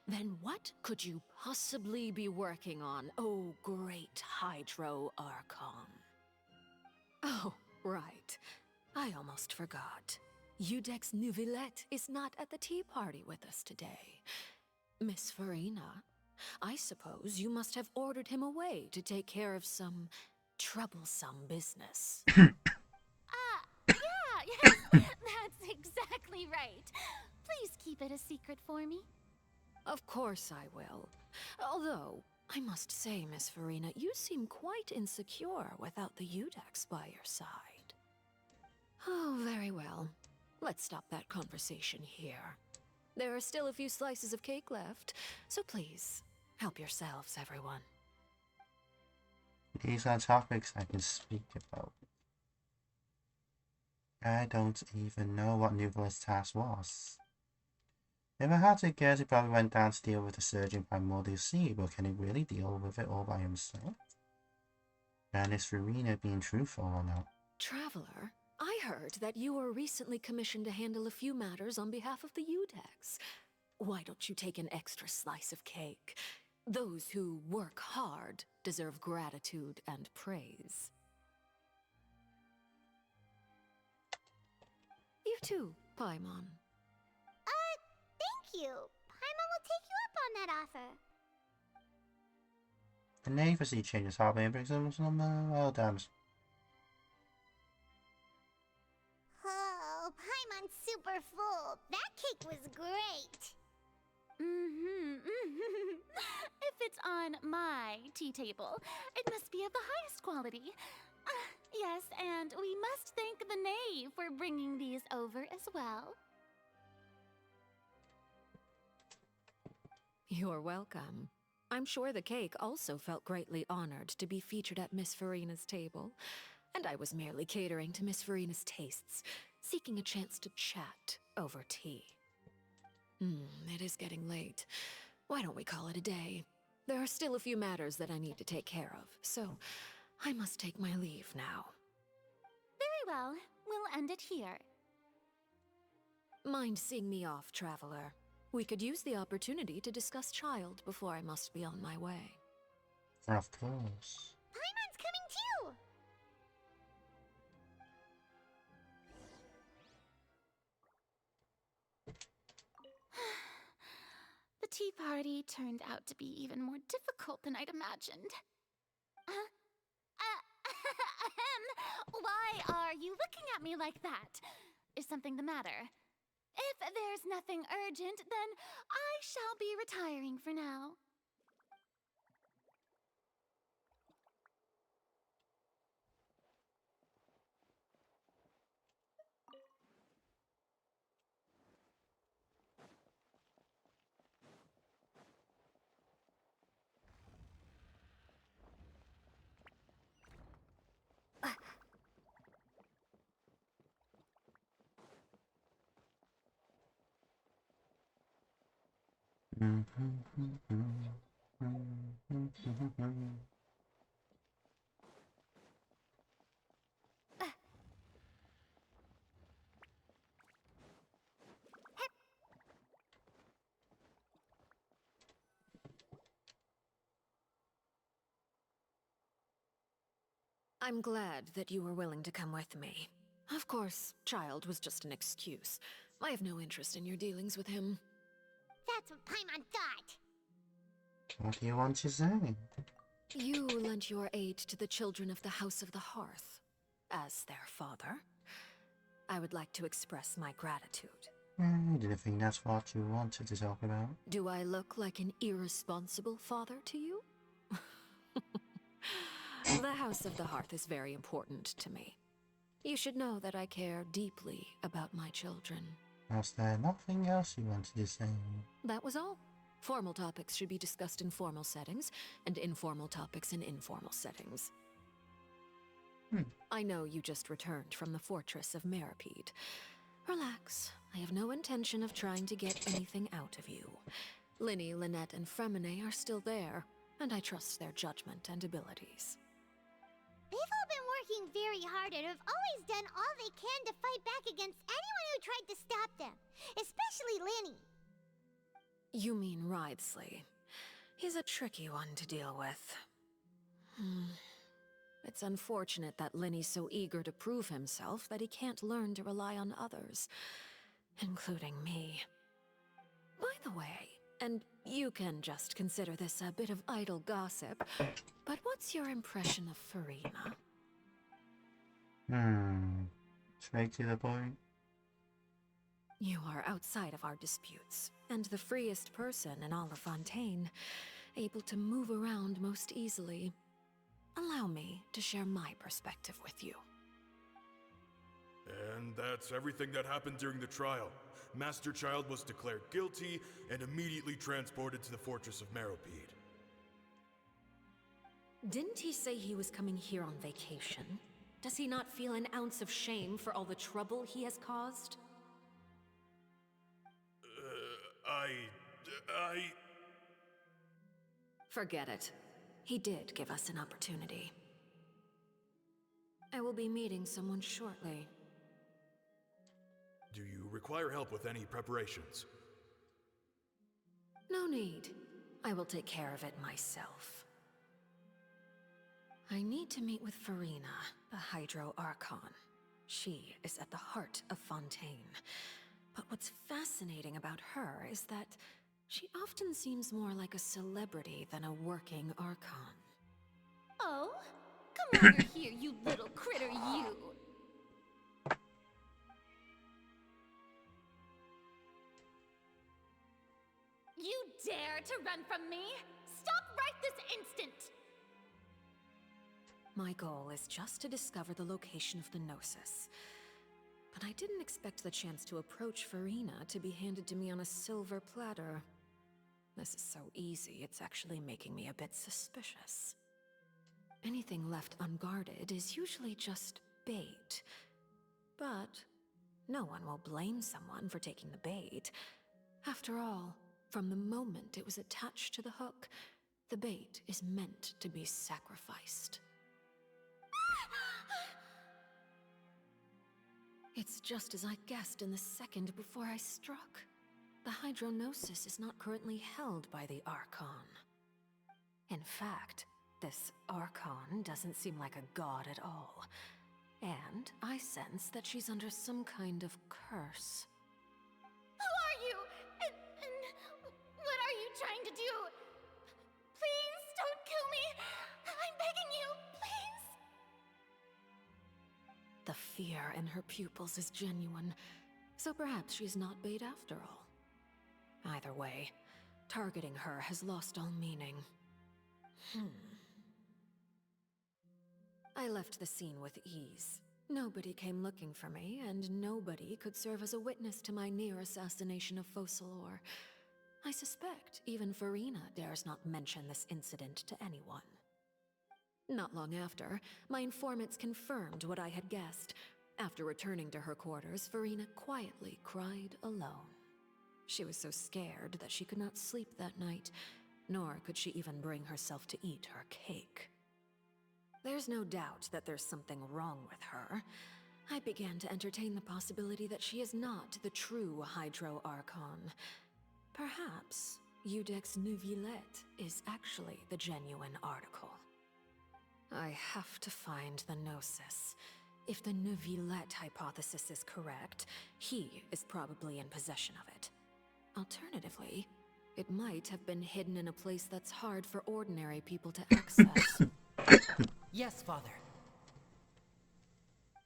then what could you possibly be working on, oh great Hydro Archon? Oh, right. I almost forgot. Udex Neuvillette is not at the tea party with us today. Miss Farina, I suppose you must have ordered him away to take care of some troublesome business. Yeah, yes, that's exactly right. Please keep it a secret for me. Of course I will. Although, I must say, Miss Farina, you seem quite insecure without the Udex by your side. Oh, very well. Let's stop that conversation here. There are still a few slices of cake left, so please, help yourselves, everyone. These are topics I can speak about. I don't even know what Nuville's task was. If I had to guess, he probably went down to deal with the surging primordial sea, but can he really deal with it all by himself? And is Farina being truthful or not? Traveler, I heard that you were recently commissioned to handle a few matters on behalf of the Udex. Why don't you take an extra slice of cake? Those who work hard deserve gratitude and praise. You too, Paimon. Thank you. Paimon will take you up on that offer. The knave as he changes heart and brings him some well dams. Oh, Paimon's super full. That cake was great. If it's on my tea table, it must be of the highest quality. Yes, and we must thank the knave for bringing these over as well. You're welcome. I'm sure the cake also felt greatly honored to be featured at Miss Farina's table, and I was merely catering to Miss Farina's tastes, seeking a chance to chat over tea. It is getting late. Why don't we call it a day? There are still a few matters that I need to take care of, so I must take my leave now. Very well. We'll end it here. Mind seeing me off, Traveler? We could use the opportunity to discuss Child before I must be on my way. Of course. Paimon's coming too! The tea party turned out to be even more difficult than I'd imagined. Why are you looking at me like that? Is something the matter? If there's nothing urgent, then I shall be retiring for now. I'm glad that you were willing to come with me. Of course, Child was just an excuse. I have no interest in your dealings with him. That's what Paimon thought. What do you want to say? You lent your aid to the children of the House of the Hearth. As their father, I would like to express my gratitude. I didn't think that's what you wanted to talk about. Do I look like an irresponsible father to you? The House of the Hearth is very important to me. You should know that I care deeply about my children. Was there nothing else you wanted to say? That was all. Formal topics should be discussed in formal settings, and informal topics in informal settings. I know you just returned from the fortress of Meripede. Relax. I have no intention of trying to get anything out of you. Linny, Lynette, and Fremine are still there, and I trust their judgment and abilities. They've all been working very hard and have always done all they can to fight back against anyone who tried to stop them, especially Linny. You mean Wriothesley. He's a tricky one to deal with. It's unfortunate that Linny's so eager to prove himself that he can't learn to rely on others, including me. By the way, and you can just consider this a bit of idle gossip, but what's your impression of Furina? Straight to the point. You are outside of our disputes, and the freest person in all of Fontaine, able to move around most easily. Allow me to share my perspective with you. And that's everything that happened during the trial. Master Child was declared guilty and immediately transported to the Fortress of Meripede. Didn't he say he was coming here on vacation? Does he not feel an ounce of shame for all the trouble he has caused? Forget it. He did give us an opportunity. I will be meeting someone shortly. Do you require help with any preparations? No need. I will take care of it myself. I need to meet with Furina, the Hydro Archon. She is at the heart of Fontaine. But what's fascinating about her is that she often seems more like a celebrity than a working Archon. Oh? Come over here, you little critter, you! You dare to run from me? Stop right this instant! My goal is just to discover the location of the Gnosis. But I didn't expect the chance to approach Furina to be handed to me on a silver platter. This is so easy, it's actually making me a bit suspicious. Anything left unguarded is usually just bait. But no one will blame someone for taking the bait. After all, from the moment it was attached to the hook, the bait is meant to be sacrificed. It's just as I guessed in the second before I struck. The Hydronosis is not currently held by the Archon. In fact, this Archon doesn't seem like a god at all. And I sense that she's under some kind of curse. Who are you? And what are you trying to do? Please don't kill me! I'm begging you, please! The fear in her pupils is genuine, so perhaps she's not bait after all. Either way, targeting her has lost all meaning. I left the scene with ease. Nobody came looking for me, and nobody could serve as a witness to my near assassination of Focalor. I suspect even Furina dares not mention this incident to anyone. Not long after, my informants confirmed what I had guessed. After returning to her quarters, Furina quietly cried alone. She was so scared that she could not sleep that night, nor could she even bring herself to eat her cake. There's no doubt that there's something wrong with her. I began to entertain the possibility that she is not the true Hydro Archon. Perhaps Eudex Neuvillette is actually the genuine article. I have to find the Gnosis. If the Neuvillette hypothesis is correct, he is probably in possession of it. Alternatively, it might have been hidden in a place that's hard for ordinary people to access. Yes, Father.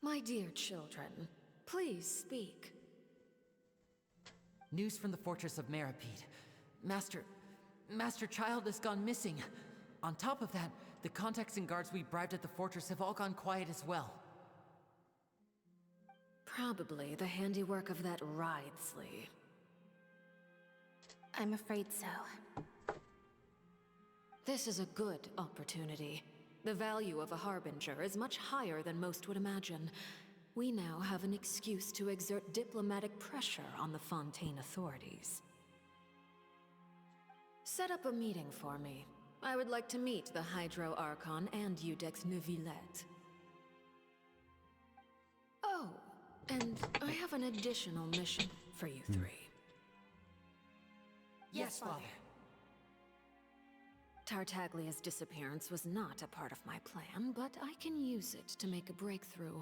My dear children, please speak. News from the Fortress of Meripede. Master Child has gone missing. On top of that, the contacts and guards we bribed at the fortress have all gone quiet as well. Probably the handiwork of that Wriothesley. I'm afraid so. This is a good opportunity. The value of a harbinger is much higher than most would imagine. We now have an excuse to exert diplomatic pressure on the Fontaine authorities. Set up a meeting for me. I would like to meet the Hydro Archon and Eudex Neuvillette. Oh, and I have an additional mission for you three. Yes, Father. Tartaglia's disappearance was not a part of my plan, but I can use it to make a breakthrough.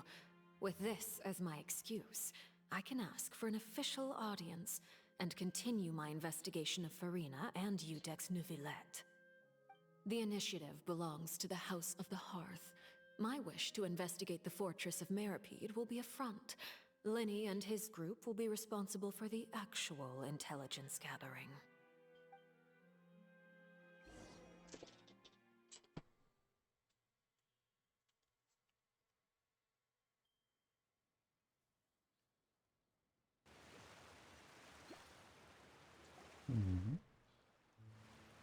With this as my excuse, I can ask for an official audience and continue my investigation of Farina and Eudex Neuvillette. The initiative belongs to the House of the Hearth. My wish to investigate the fortress of Meripede will be a front. Lenny and his group will be responsible for the actual intelligence gathering.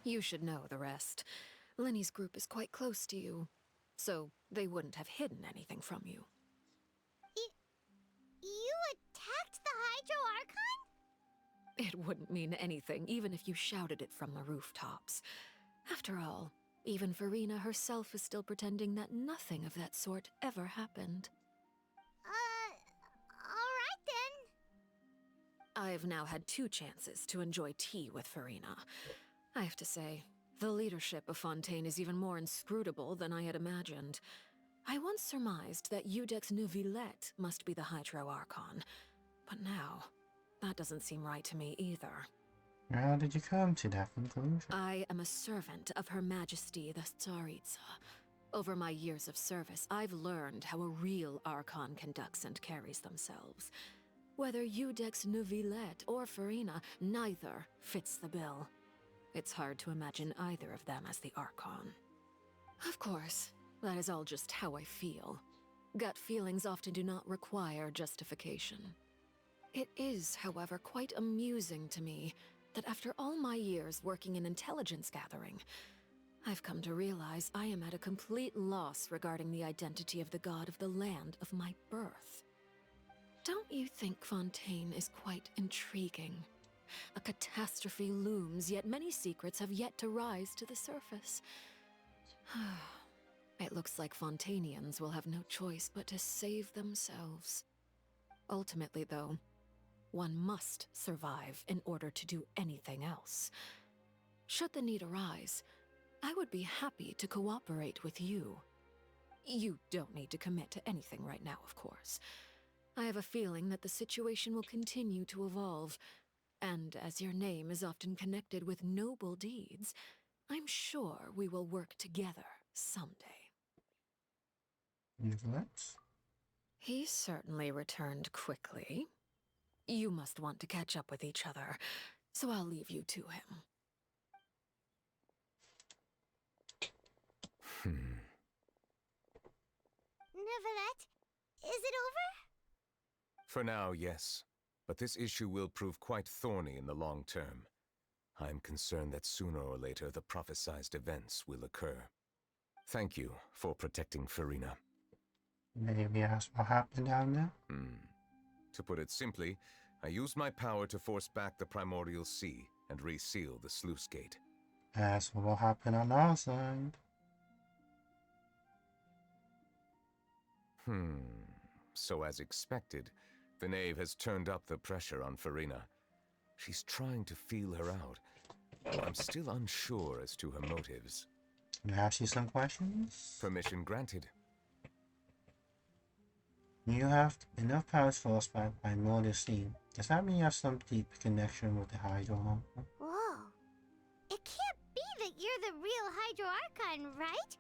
You should know the rest. Lenny's group is quite close to you, so they wouldn't have hidden anything from you. You attacked the Hydro Archon? It wouldn't mean anything, even if you shouted it from the rooftops. After all, even Farina herself is still pretending that nothing of that sort ever happened. Alright then. I've now had 2 chances to enjoy tea with Farina. I have to say, the leadership of Fontaine is even more inscrutable than I had imagined. I once surmised that Eudex Neuvillette must be the Hydro Archon, but now, that doesn't seem right to me either. How did you come to that conclusion? I am a servant of Her Majesty the Tsaritsa. Over my years of service, I've learned how a real Archon conducts and carries themselves. Whether Eudex Neuvillette or Farina, neither fits the bill. It's hard to imagine either of them as the Archon. Of course, that is all just how I feel. Gut feelings often do not require justification. It is, however, quite amusing to me that after all my years working in intelligence gathering, I've come to realize I am at a complete loss regarding the identity of the god of the land of my birth. Don't you think Fontaine is quite intriguing? A catastrophe looms, yet many secrets have yet to rise to the surface. It looks like Fontainians will have no choice but to save themselves. Ultimately, though, one must survive in order to do anything else. Should the need arise, I would be happy to cooperate with you. You don't need to commit to anything right now, of course. I have a feeling that the situation will continue to evolve, and as your name is often connected with noble deeds, I'm sure we will work together someday. What? He certainly returned quickly. You must want to catch up with each other, so I'll leave you to him. Neuvillette, is it over? For now, yes. But this issue will prove quite thorny in the long term. I'm concerned that sooner or later the prophesized events will occur. Thank you for protecting Farina. Maybe ask what happened down there? To put it simply, I used my power to force back the Primordial Sea and reseal the sluice gate. That's what will happen on our side. So as expected, the knave has turned up the pressure on Farina. She's trying to feel her out, but I'm still unsure as to her motives. Can I ask you some questions? Permission granted. You have enough powers forced by Primordial Sea. Does that mean you have some deep connection with the Hydro Archon? Whoa. It can't be that you're the real Hydro Archon, right?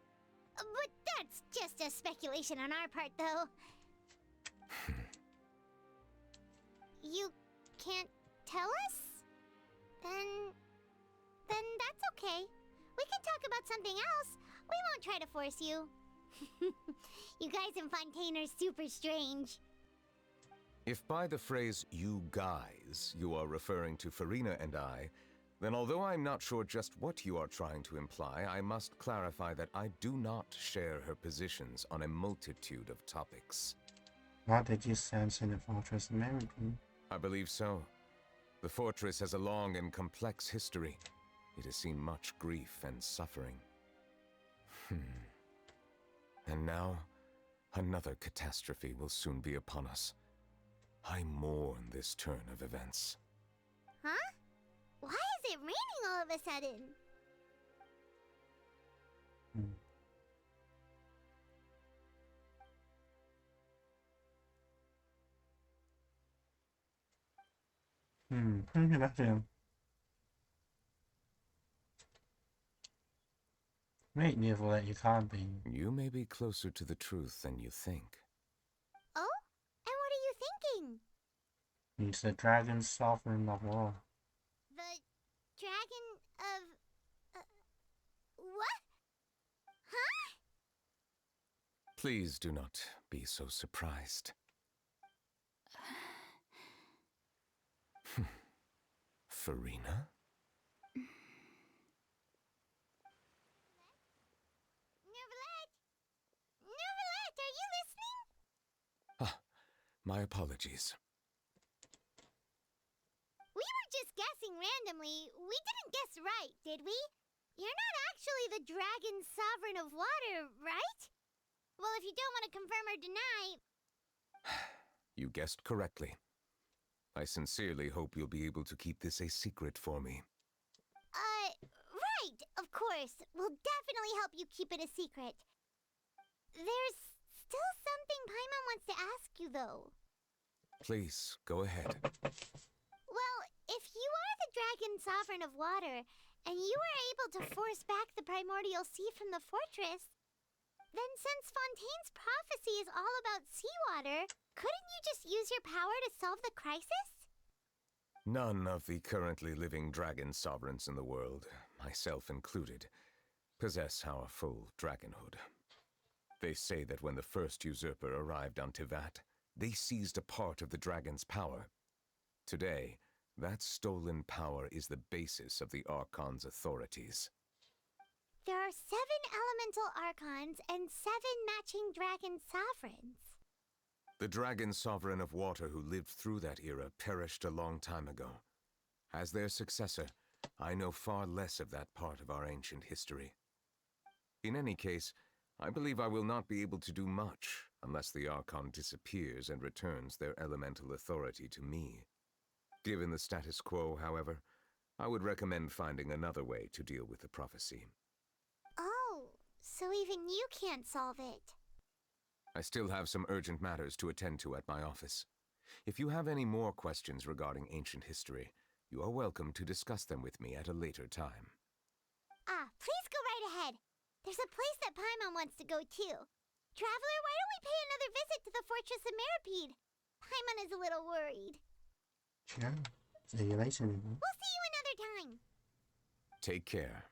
But that's just a speculation on our part, though. You can't tell us? Then that's okay. We can talk about something else. We won't try to force you. You guys in Fontaine are super strange. If by the phrase, you guys, you are referring to Farina and I, Then although I'm not sure just what you are trying to imply, I must clarify that I do not share her positions on a multitude of topics. What did you sense in the Fortress American? I believe so. The fortress has a long and complex history. It has seen much grief and suffering. And now, another catastrophe will soon be upon us. I mourn this turn of events. Huh? Why is it raining all of a sudden? Pretty much him. Make me feel that you can't be. You may be closer to the truth than you think. Oh? And what are you thinking? He's the dragon sovereign of war. The dragon of... what? Huh? Please do not be so surprised. Farina? Neverlet, are you listening? Ah, my apologies. We were just guessing randomly. We didn't guess right, did we? You're not actually the dragon sovereign of water, right? Well, if you don't want to confirm or deny... You guessed correctly. I sincerely hope you'll be able to keep this a secret for me. Right, of course. We'll definitely help you keep it a secret. There's still something Paimon wants to ask you, though. Please, go ahead. Well, if you are the dragon sovereign of water, and you were able to force back the primordial sea from the fortress, then since Fontaine's prophecy is all about seawater, couldn't you just use your power to solve the crisis? None of the currently living dragon sovereigns in the world, myself included, possess our full dragonhood. They say that when the first usurper arrived on Tivat, they seized a part of the dragon's power. Today, that stolen power is the basis of the Archon's authorities. There are 7 elemental archons and 7 matching dragon sovereigns. The dragon sovereign of water who lived through that era perished a long time ago. As their successor, I know far less of that part of our ancient history. In any case, I believe I will not be able to do much unless the Archon disappears and returns their elemental authority to me. Given the status quo, however, I would recommend finding another way to deal with the prophecy. Oh, so even you can't solve it. I still have some urgent matters to attend to at my office. If you have any more questions regarding ancient history, you are welcome to discuss them with me at a later time. Please go right ahead. There's a place that Paimon wants to go too. Traveler, why don't we pay another visit to the Fortress of Meripede? Paimon is a little worried. Sure. See you later. We'll see you another time. Take care.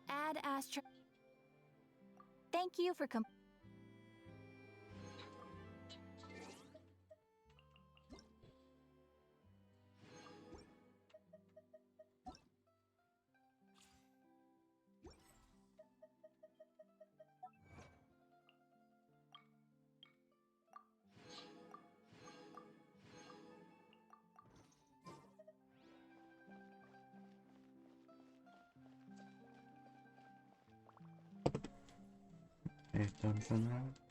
Add Astra. Thank you for Done for now.